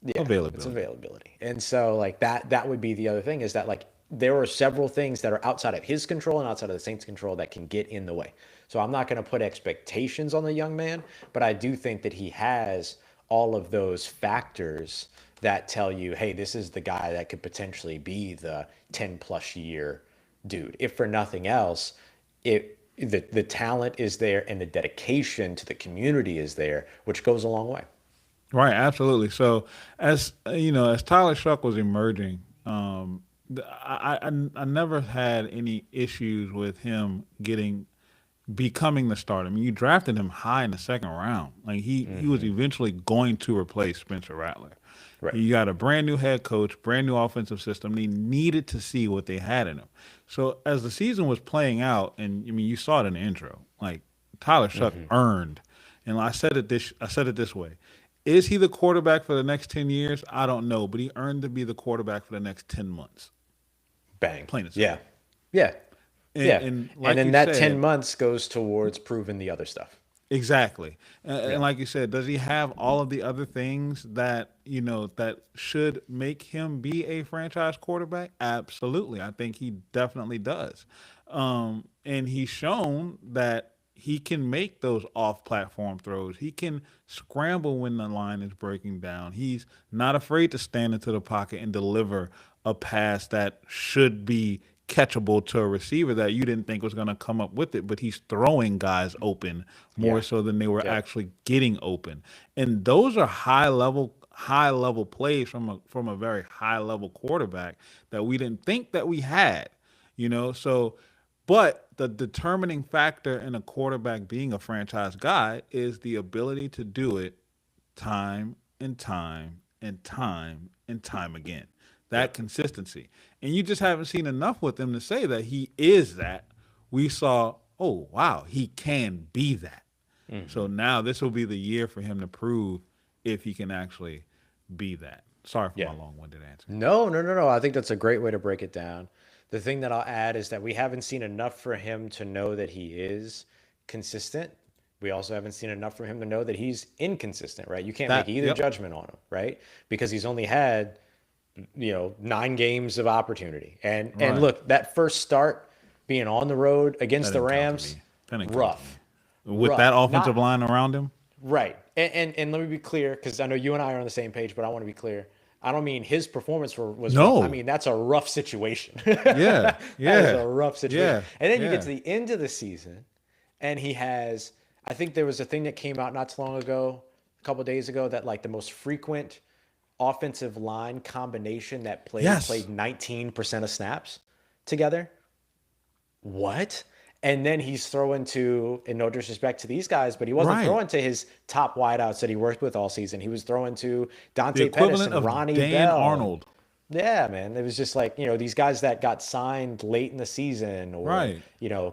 yeah, it's availability. availability. And so like that would be the other thing is that like there are several things that are outside of his control and outside of the Saints' control that can get in the way. So I'm not going to put expectations on the young man, but I do think that he has all of those factors that tell you, hey, this is the guy that could potentially be the 10 plus year dude. If for nothing else, the talent is there and the dedication to the community is there, which goes a long way. Right, absolutely. So as as Tyler Shuck was emerging, I never had any issues with him getting becoming the starter. I mean, you drafted him high in the second round. Like he was eventually going to replace Spencer Rattler. Right. You got a brand new head coach, brand new offensive system. They needed to see what they had in him. So as the season was playing out, and I mean, you saw it in the intro. Like Tyler Shuck earned, and I said it this way: Is he the quarterback for the next 10 years? I don't know, but he earned to be the quarterback for the next 10 months. Bang. Plain and Yeah. simple. Yeah. And, Yeah. and And like then you that 10 said, months goes towards proving the other stuff. exactly. And Yeah. like you said, does he have all of the other things that, that should make him be a franchise quarterback? Absolutely. I think he definitely does. And he's shown that he can make those off platform throws. He can scramble when the line is breaking down. He's not afraid to stand into the pocket and deliver a pass that should be catchable to a receiver that you didn't think was going to come up with it, but he's throwing guys open more Yeah. so than they were Yep. actually getting open. And those are high level plays from a very high level quarterback that we didn't think that we had, so but the determining factor in a quarterback being a franchise guy is the ability to do it time and time and time and time again. That Yep. consistency. And you just haven't seen enough with him to say that he is that. We saw, oh, wow, he can be that. So now this will be the year for him to prove if he can actually be that. Sorry for Yeah. my long winded answer. No, no, no, no. I think that's a great way to break it down. The thing that I'll add is that we haven't seen enough for him to know that he is consistent. We also haven't seen enough for him to know that he's inconsistent, right? You can't make either Yep, judgment on him, right? Because he's only had 9 games of opportunity. And right. look, that first start being on the road That against the didn't count to Rams, me. That didn't count to me. rough, With that rough. offensive Not line around him, right. And let me be clear because I know you and I are on the same page, but I want to be clear. I don't mean his performance was rough. I No. mean, that's a rough situation. Yeah. That is Yeah. a rough situation. Yeah. And then you get to Yeah. the end of the season, and he has, I think there was a thing that came out not too long ago, a couple of days ago, that like the most frequent offensive line combination that played Yes. 19% of snaps together. What? And then he's throwing to, in no disrespect to these guys, but he wasn't Right. throwing to his top wideouts that he worked with all season. He was throwing to The Dante Pettis equivalent and of Ronnie Dan Bell. And Arnold. yeah, man, it was just like, these guys that got signed late in the season, or, Right.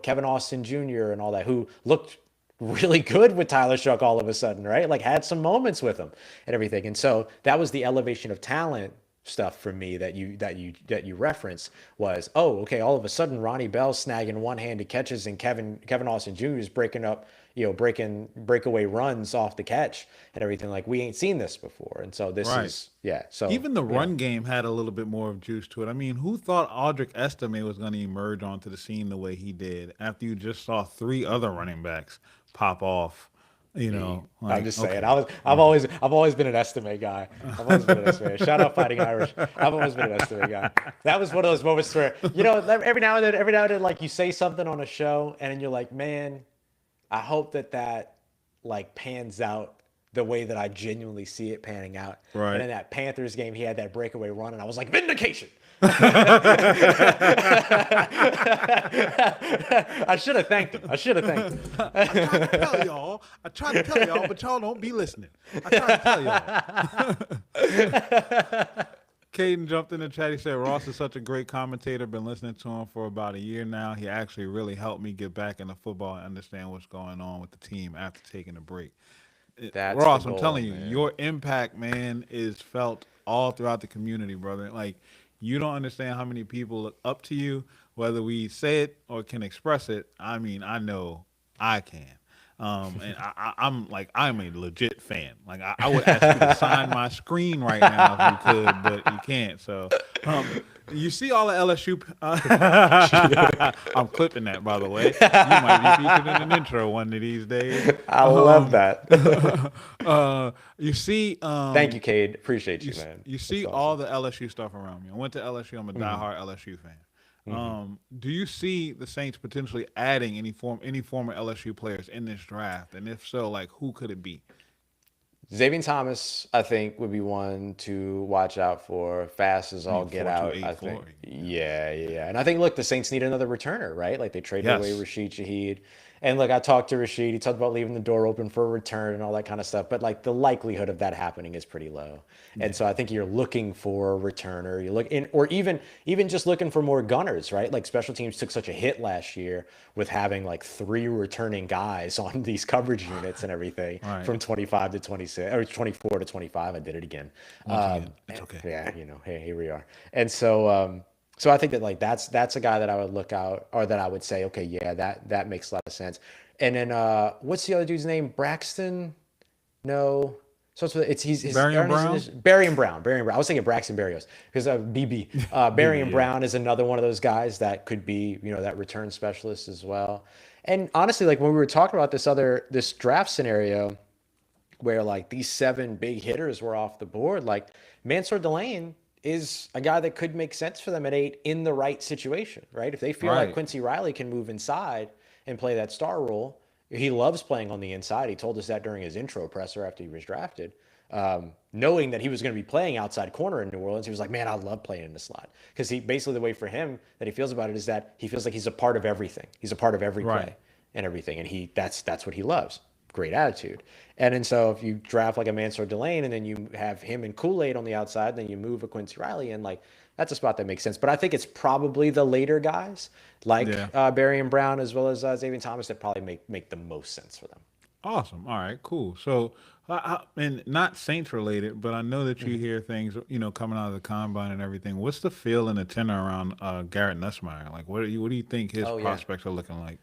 Kevin Austin Jr. and all that, who looked really good with Tyler Shuck all of a sudden, right? Like had some moments with him and everything. And so that was the elevation of talent stuff for me that you referenced was, oh, okay, all of a sudden Ronnie Bell snagging one-handed catches and Kevin Austin Jr. is breaking up, breaking breakaway runs off the catch and everything. Like we ain't seen this before. And so this Right. is, yeah. So, Even the run game had a little bit more of juice to it. I mean, who thought Audric Estime was going to emerge onto the scene the way he did after you just saw three other running backs pop off? I'm Like, just saying. okay, I've always been an estimate guy. I've always been an estimate. Shout out Fighting Irish. I've always been an estimate guy. That was one of those moments where every now and then, like you say something on a show, and then you're like, man, I hope that like pans out the way that I genuinely see it panning out. And right. in that Panthers game, he had that breakaway run, and I was like, vindication. I should have thanked him. I should have thanked him. I tried to tell y'all, but y'all don't be listening. I tried to tell y'all. Caden jumped in the chat. He said, Ross is such a great commentator. Been listening to him for about a year now. He actually really helped me get back into football and understand what's going on with the team after taking a break. That's the Ross, I'm goal, telling you, man. your impact, man, is felt all throughout the community, brother. Like, you don't understand how many people look up to you, whether we say it or can express it. I mean, I know I can. And I'm like, I'm a legit fan. Like, I would ask you to sign my screen right now if you could, but you can't. So, you see all the LSU. I'm clipping that, by the way. You might be featured in an intro one of these days. I love that. You see, Thank you, Cade. Appreciate you, man. you That's see all awesome. the LSU stuff around me. I went to LSU. I'm a diehard LSU fan. Do you see the Saints potentially adding any former LSU players in this draft? And if so, like who could it be? Xavier Thomas, I think, would be one to watch out for. Fast as I all mean, get four two out, eight I think. four. Yeah, yeah, yeah. And I think, look, the Saints need another returner, right? Like they traded away Yes. Rashid Shaheed. And look, I talked to Rashid. He talked about leaving the door open for a return and all that kind of stuff. But like the likelihood of that happening is pretty low. And so I think you're looking for a returner. You're looking, or even just looking for more gunners, right? Like special teams took such a hit last year with having like three returning guys on these coverage units and everything Right. from 25 to 26 or 24 to 25. I did it again. Once again, it's okay. Yeah, hey, here we are. And so I think that like that's a guy that I would look out, or that I would say, okay, yeah, that makes a lot of sense. And then what's the other dude's name? Braxton? No. So it's he's his Barry and Brown. Barry and Brown. Barry and Brown. I was thinking Braxton Berrios because BB. Barry and Yeah. Brown is another one of those guys that could be, that return specialist as well. And honestly, like when we were talking about this draft scenario where like these seven big hitters were off the board, like Mansour Delane is a guy that could make sense for them at 8 in the right situation, right? If they feel like Right. Quincy Riley can move inside and play that star role, he loves playing on the inside. He told us that during his intro presser after he was drafted. Knowing that he was going to be playing outside corner in New Orleans, he was like, man, I love playing in the slot. Because he basically, the way for him that he feels about it is that he feels like he's a part of everything. He's a part of every Right. play and everything. And that's what he loves. Great attitude. And so if you draft like a Mansour Delane and then you have him and Kool-Aid on the outside, then you move a Quincy Riley in, like that's a spot that makes sense. But I think it's probably the later guys like Yeah. Barry and Brown as well as Xavier Thomas that probably make the most sense for them. Awesome. All right. Cool. So, and not Saints related, but I know that you hear things, coming out of the combine and everything. What's the feel and the tenor around Garrett Nussmeier? Like, what do you think his Oh yeah. prospects are looking like?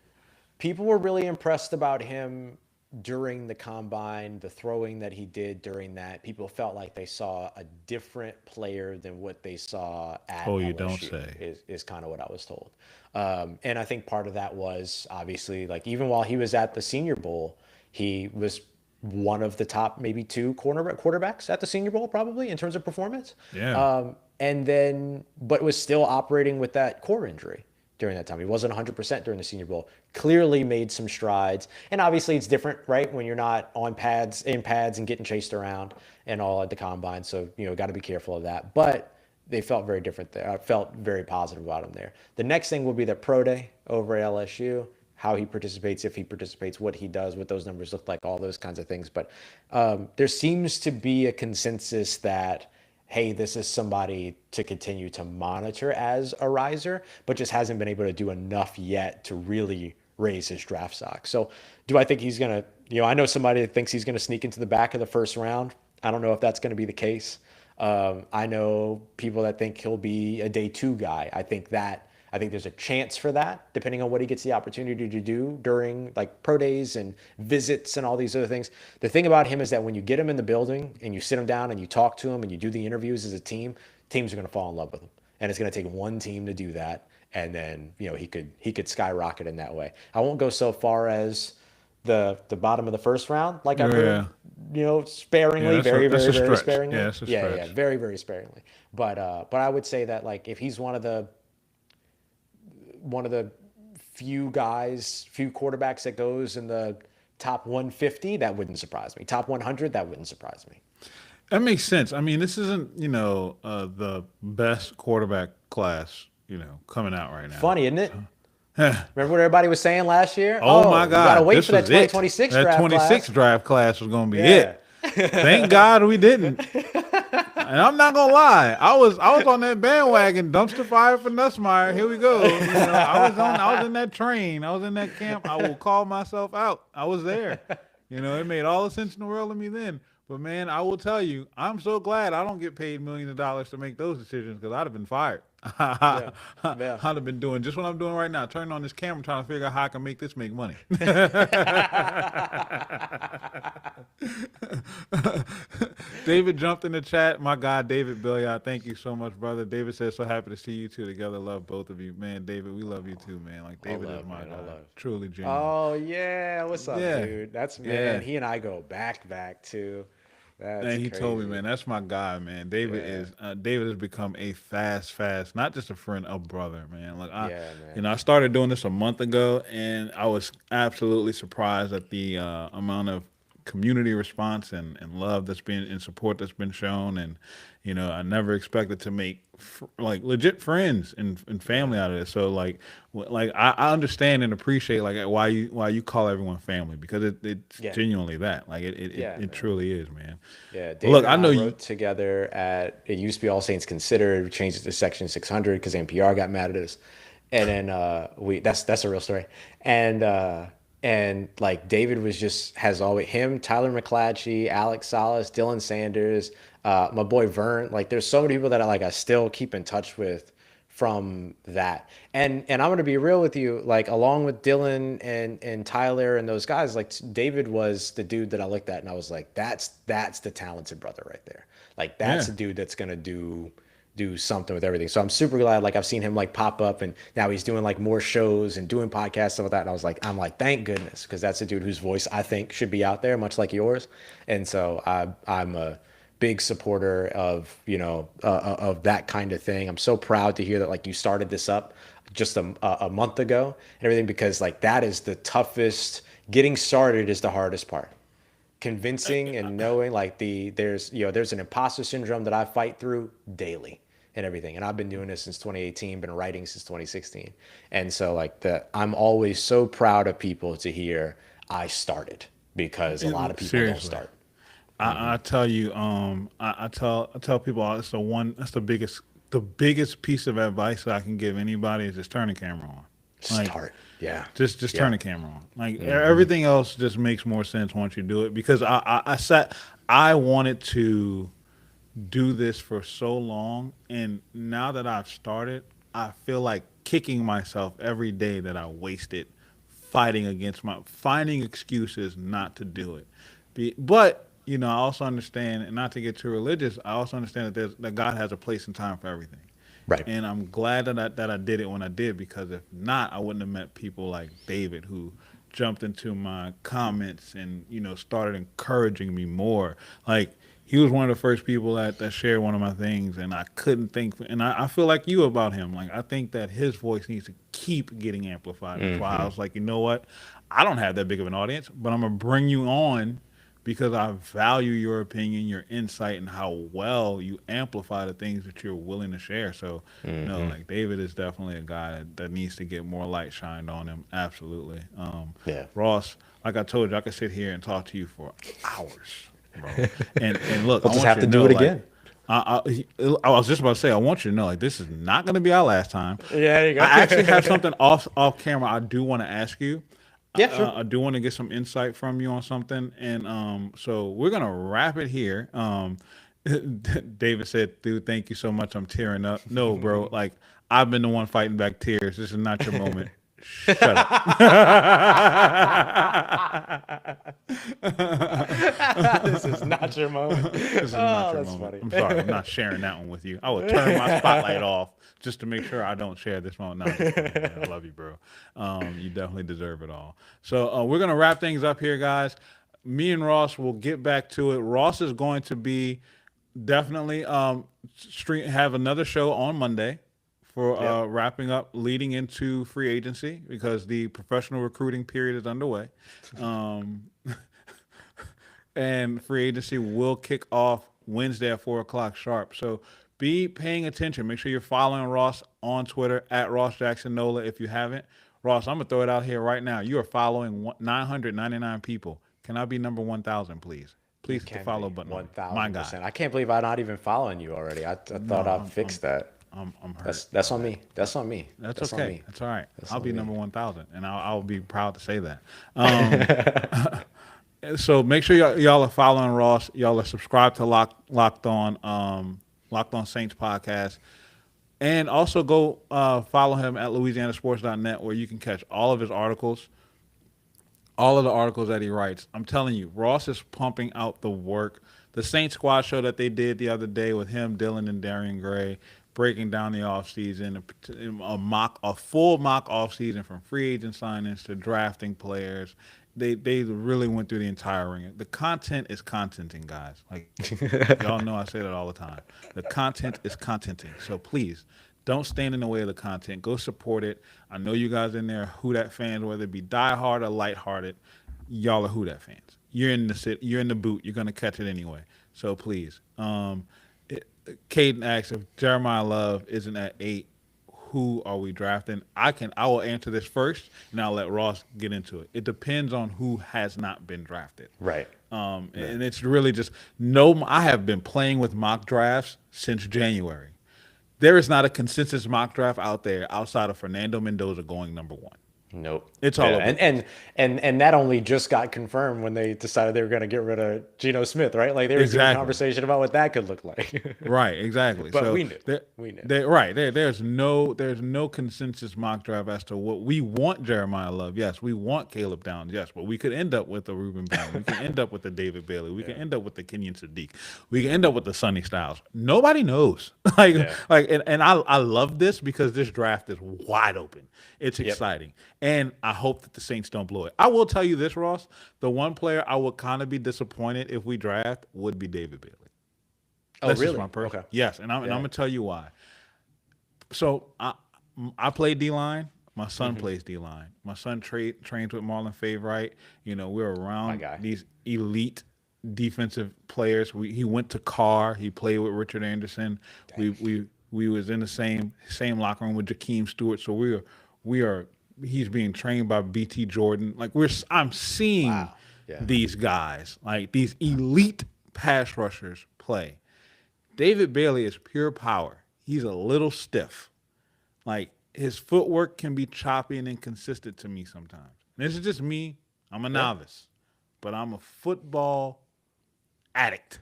People were really impressed about him during the combine, the throwing that he did during that. People felt like they saw a different player than what they saw at Oh, you don't LSU, say. is kind of what I was told. And I think part of that was obviously like even while he was at the Senior Bowl, he was one of the top maybe two quarterbacks at the Senior Bowl, probably in terms of performance. Yeah. And then, but was still operating with that core injury during that time. He wasn't 100% during the Senior Bowl. Clearly made some strides. And obviously, it's different, right? When you're not on pads, in pads, and getting chased around and all at the combine. So, got to be careful of that. But they felt very different there. I felt very positive about him there. The next thing will be the pro day over at LSU, how he participates, if he participates, what he does, what those numbers look like, all those kinds of things. But there seems to be a consensus that, hey, this is somebody to continue to monitor as a riser, but just hasn't been able to do enough yet to really raise his draft stock. So do I think he's going to, I know somebody that thinks he's going to sneak into the back of the first round. I don't know if that's going to be the case. I know people that think he'll be a day two guy. I think there's a chance for that, depending on what he gets the opportunity to do during like pro days and visits and all these other things. The thing about him is that when you get him in the building and you sit him down and you talk to him and you do the interviews as a team, teams are going to fall in love with him. And it's going to take one team to do that. And then, he could skyrocket in that way. I won't go so far as the bottom of the first round, like I've heard, Yeah, sparingly, very, that's very, a very stretch. sparingly. Yeah, that's a Yeah, stretch. very, very sparingly. But I would say that like if he's one of the few guys, few quarterbacks that goes in the top 150, that wouldn't surprise me. Top 100, that wouldn't surprise me. That makes sense. I mean, this isn't, the best quarterback class, coming out right now. Funny, isn't it? Remember what everybody was saying last year? Oh my You got to God, wait this for that was it. 2026 That draft 26 class. draft class was going to be Yeah. it. Thank God we didn't. And I'm not gonna lie, I was on that bandwagon, dumpster fire for Nussmeier. Here we go. I was in that train. I was in that camp. I will call myself out. I was there. It made all the sense in the world to me then. But man, I will tell you, I'm so glad I don't get paid millions of dollars to make those decisions because I'd have been fired. I'd Yeah. Yeah. have been doing just what I'm doing right now, turning on this camera, trying to figure out how I can make this make money. David jumped in the chat. My God, David Billiard, thank you so much, brother. David says, so happy to see you two together. Love both of you. Man, David, we love you too, man. Like, David is love, my man. guy. All love. Truly genuine. Oh yeah, what's up, Yeah. dude? That's Yeah. man. He and I go back to back too. That's And he told me, crazy. man, that's my guy, man. Yeah, David has become a fast, not just a friend, a brother, man. Like yeah, man. I started doing this a month ago, and I was absolutely surprised at the amount of community response and love that's been and support that's been shown. And I never expected to make like legit friends and Yeah, family out of this. So I understand and appreciate like why you call everyone family because it's yeah, genuinely that like yeah, it man. truly is, man. Yeah, Look, David I and I know you. wrote together at it used to be All Saints Considered. We changed it to Section 600 because NPR got mad at us, and then we that's a real story. And like David was just has always him, Tyler McClatchy, Alex Salas, Dylan Sanders, my boy Vern. Like there's so many people that I still keep in touch with from that. And I'm gonna be real with you, like along with Dylan and Tyler and those guys, like David was the dude that I looked at and I was like, that's the talented brother right there. Like that's Yeah. a dude that's gonna do something with everything. So I'm super glad like I've seen him like pop up and now he's doing like more shows and doing podcasts stuff like that. And I'm like, thank goodness, because that's a dude whose voice I think should be out there, much like yours. And so I'm a big supporter of of that kind of thing. I'm so proud to hear that like you started this up just a month ago and everything, because like that is the toughest. Getting started is the hardest part. Convincing and knowing like there's an imposter syndrome that I fight through daily and everything, and I've been doing this since 2018, been writing since 2016. And so like I'm always so proud of people to hear I started, because a lot of people don't Seriously. start. I tell you, I tell people that's the biggest piece of advice that I can give anybody is just turn the camera on. Like Start. Yeah. just turn Yeah. the camera on. Like everything else just makes more sense once you do it because I wanted to do this for so long, and now that I've started, I feel like kicking myself every day that I wasted finding excuses not to do it. But I also understand, and not to get too religious, I also understand that God has a place and time for everything. Right. And I'm glad that I did it when I did, because if not, I wouldn't have met people like David who jumped into my comments and started encouraging me more. Like he was one of the first people that shared one of my things, and I couldn't think. And I feel like you about him. Like I think that his voice needs to keep getting amplified. That's why I was like, you know what? I don't have that big of an audience, but I'm gonna bring you on because I value your opinion, your insight, and how well you amplify the things that you're willing to share. So, no, like David is definitely a guy that needs to get more light shined on him. Absolutely. Yeah. Ross, like I told you, I could sit here and talk to you for hours, bro. And look, We'll I just want have you to to do know, it like, again. I was just about to say, I want you to know, like, this is not going to be our last time. Yeah, there you I actually have go. something off camera I do want to ask you. Yeah, sure. I do want to get some insight from you on something, and so we're gonna wrap it here. David said, "Dude, thank you so much. I'm tearing up." No, bro, like I've been the one fighting back tears. This is not your moment. Shut up. This is not your moment. This is not Oh, your that's moment. funny. I'm sorry. I'm not sharing that one with you. I would turn my spotlight off just to make sure I don't share this moment. No, I'm just playing, man. I love you, bro. You definitely deserve it all. So we're gonna wrap things up here, guys. Me and Ross will get back to it. Ross is going to be definitely have another show on Monday for Yep. wrapping up leading into free agency because the professional recruiting period is underway. Um, and free agency will kick off Wednesday at 4 o'clock sharp. So be paying attention. Make sure you're following Ross on Twitter at Ross Jackson Nola if you haven't. Ross, I'm gonna throw it out here right now. You are following 999 people. Can I be number 1,000, please? You Please hit the can follow be button on me. My guy. 1000%. I can't believe I'm not even following you already. I No, thought I'd fixed that. I'm hurt That's by on that. me. That's on me. That's That's on okay. me. That's all right. That's I'll on be me. number 1,000, and I'll be proud to say that. Um, so make sure y'all are following Ross. Y'all are subscribed to Locked On Saints podcast, and also go follow him at LouisianaSports.net where you can catch all of his articles, all of the articles that he writes. I'm telling you, Ross is pumping out the work. The Saints squad show that they did the other day with him, Dylan, and Darian Gray, breaking down the offseason, a full mock offseason from free agent signings to drafting players. They really went through the entire ring. The content is contenting, guys. Like y'all know I say that all the time. The content is contenting. So please don't stand in the way of the content. Go support it. I know you guys in there are Who Dat fans, whether it be diehard or lighthearted. Y'all are Who Dat fans. You're in the you're in the boot. You're gonna catch it anyway. So please. Caden asks if Jeremiah Love isn't at 8, who are we drafting? I will answer this first, and I'll let Ross get into it. It depends on who has not been drafted. Right. And it's really just no. I have been playing with mock drafts since January. There is not a consensus mock draft out there outside of Fernando Mendoza going number 1. Nope. It's all Yeah, over the and place. and that only just got confirmed when they decided they were going to get rid of Geno Smith, right? Like there was even Exactly. conversation about what that could look like. Right, exactly. But So we knew. there, We knew. there's no consensus mock draft as to what we want Jeremiah Love. Yes, we want Caleb Downs. Yes, but we could end up with a Reuben Brown. We could end up with the David Bailey. We could Yeah. end up with the Kenyon Sadiq. We could end up with the Sonny Styles. Nobody knows. like Yeah. and I love this because this draft is wide open. It's Yep. exciting. And I hope that the Saints don't blow it. I will tell you this, Ross. The one player I would kind of be disappointed if we draft would be David Bailey. Oh, That's just my really? person. Okay. Yes, and I'm Yeah. gonna tell you why. So I play D line. My son plays D line. My son trains with Marlon Favorite. We're My around guy. these elite defensive players. He went to Carr. He played with Richard Anderson. We was in the same locker room with Jakeem Stewart. So we are he's being trained by BT Jordan. Like I'm seeing Wow. Yeah. these guys, like these elite pass rushers play. David Bailey is pure power. He's a little stiff. Like his footwork can be choppy and inconsistent to me sometimes. This is just me. I'm a Yeah. novice, but I'm a football addict.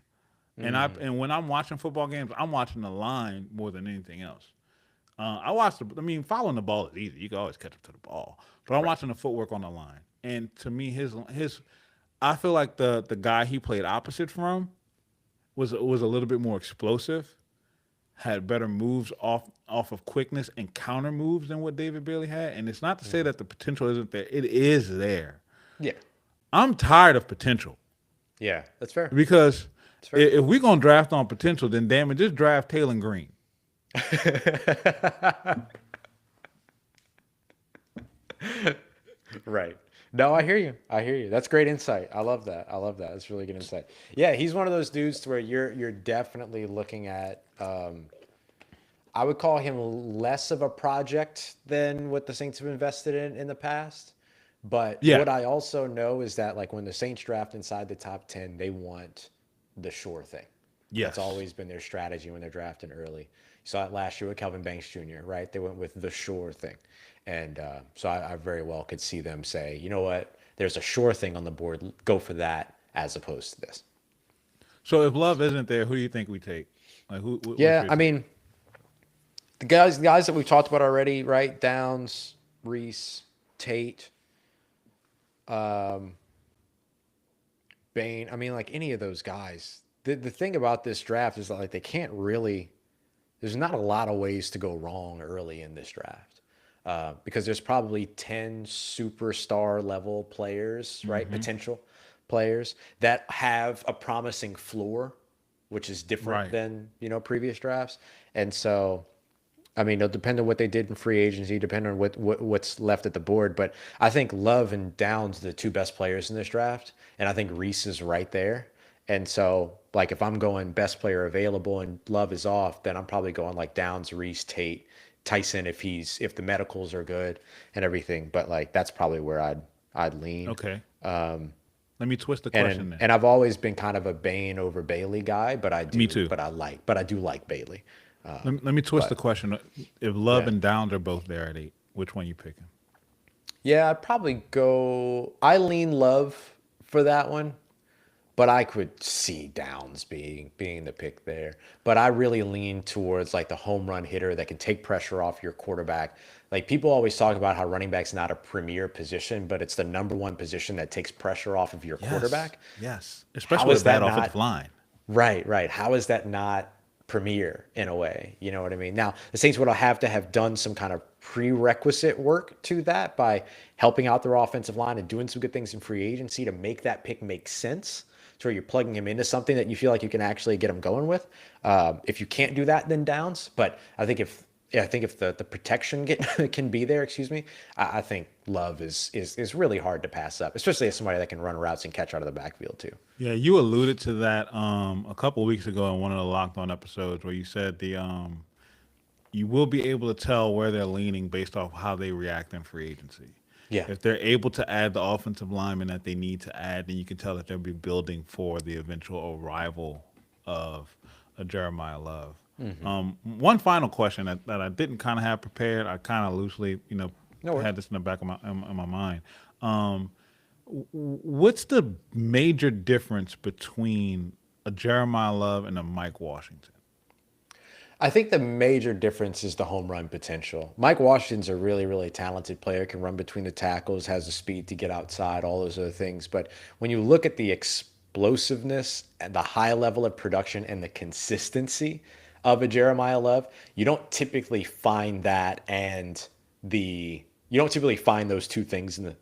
And when I'm watching football games, I'm watching the line more than anything else. Following the ball is easy. You can always catch up to the ball. But I'm Right. watching the footwork on the line. And to me, I feel like the guy he played opposite from was a little bit more explosive. had better moves off of quickness and counter moves than what David Bailey had. And it's not to say that the potential isn't there. It is there. Yeah. I'm tired of potential Yeah. That's fair. because That's fair. if we're gonna draft on potential, then damn it, just draft Taylor Green. Right. No, I hear you. I hear you. That's great insight. I love that. I love that. That's really good insight. Yeah, he's one of those dudes to where you're definitely looking at. I would call him less of a project than what the Saints have invested in the past. But Yeah. what I also know is that like when the Saints draft inside the top 10, they want the sure thing. That's Yes. always been their strategy when they're drafting early. You saw it last year with Kelvin Banks Jr., right? They went with the sure thing. And so I very well could see them say, you know what, there's a sure thing on the board. Go for that as opposed to this. So if Love isn't there, who do you think we take? Like what's Yeah, your I take? mean, the guys that we've talked about already, right? Downs, Reese, Tate, Bain. I mean, like any of those guys. The thing about this draft is that like they can't really. There's not a lot of ways to go wrong early in this draft. Because there's probably 10 superstar level players, right? Mm-hmm. Potential players that have a promising floor, which is different Right. than, previous drafts. And so, I mean, it'll depend on what they did in free agency, depend on what's left at the board. But I think Love and Downs are the two best players in this draft. And I think Reese is right there. And so, like, if I'm going best player available and Love is off, then I'm probably going like Downs, Reese, Tate, Tyson if the medicals are good and everything. But like that's probably where I'd lean. Okay. Let me twist the And question then. and I've always been kind of a Bain over Bailey guy, but Me too. I do like Bailey. Let me twist the But question. If Love yeah. and Downs are both there at 8, which one you picking? Yeah, I'd probably go I lean Love for that one. But I could see Downs being the pick there. But I really lean towards like the home run hitter that can take pressure off your quarterback. Like people always talk about how running back's not a premier position, but it's the number one position that takes pressure off of your Yes. quarterback. Yes. How Especially with a is bad that offensive not line. right, right? How is that not premier in a way? You know what I mean? Now, the Saints would have to have done some kind of prerequisite work to that by helping out their offensive line and doing some good things in free agency to make that pick make sense. So you're plugging him into something that you feel like you can actually get him going with. If you can't do that, then Downs. But I think if the protection can be there, excuse me, I think Love is really hard to pass up, especially as somebody that can run routes and catch out of the backfield too. Yeah, you alluded to that a couple of weeks ago in one of the Locked On episodes where you said the you will be able to tell where they're leaning based off how they react in free agency. Yeah. If they're able to add the offensive lineman that they need to add, then you can tell that they'll be building for the eventual arrival of a Jeremiah Love. One final question that I didn't kind of have prepared. I kind of loosely, No worries. had this in the back of my mind. Um, what's the major difference between a Jeremiah Love and a Mike Washington? I think the major difference is the home run potential. Mike Washington's a really, really talented player, can run between the tackles, has the speed to get outside, all those other things. But when you look at the explosiveness and the high level of production and the consistency of a Jeremiah Love, you don't typically find that and you don't typically find those two things in the In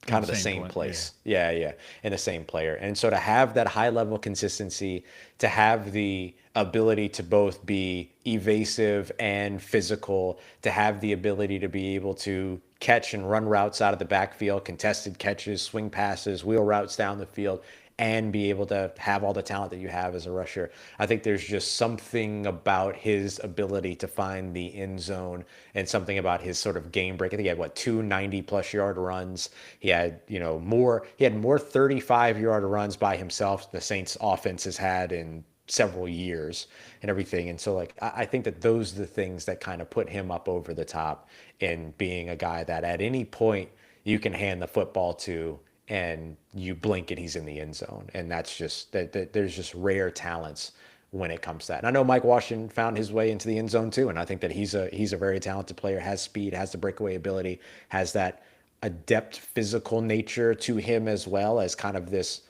kind the of the same same point, yeah. place. Yeah, yeah, in the same player. And so to have that high level consistency, to have the ability to both be evasive and physical, to have the ability to be able to catch and run routes out of the backfield, contested catches, swing passes, wheel routes down the field, and be able to have all the talent that you have as a rusher. I think there's just something about his ability to find the end zone and something about his sort of game break. I think he had what 290+ yard runs. He had, more 35-yard runs by himself the Saints offense has had in several years and everything. And so like I think that those are the things that kind of put him up over the top in being a guy that at any point you can hand the football to and you blink and he's in the end zone. And that's just that there's just rare talents when it comes to that. And I know Mike Washington found his way into the end zone too. And I think that he's a very talented player, has speed, has the breakaway ability, has that adept physical nature to him as well as kind of this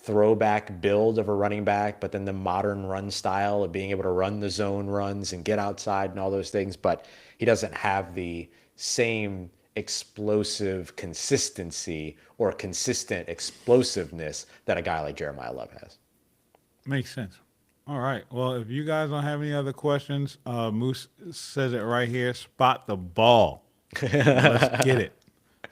throwback build of a running back, but then the modern run style of being able to run the zone runs and get outside and all those things. But he doesn't have the same explosive consistency or consistent explosiveness that a guy like Jeremiah Love has. Makes sense. All right. Well, if you guys don't have any other questions, Moose says it right here. Spot the ball. Let's get it.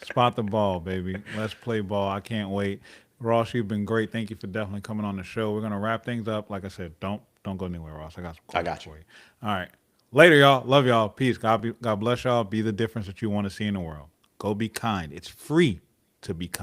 Spot the ball, baby. Let's play ball. I can't wait. Ross, you've been great. Thank you for definitely coming on the show. We're gonna wrap things up. Like I said, don't go anywhere, Ross. I got some I questions got you. for you. All right. Later, y'all. Love y'all. Peace. God bless y'all. Be the difference that you want to see in the world. Go be kind. It's free to be kind.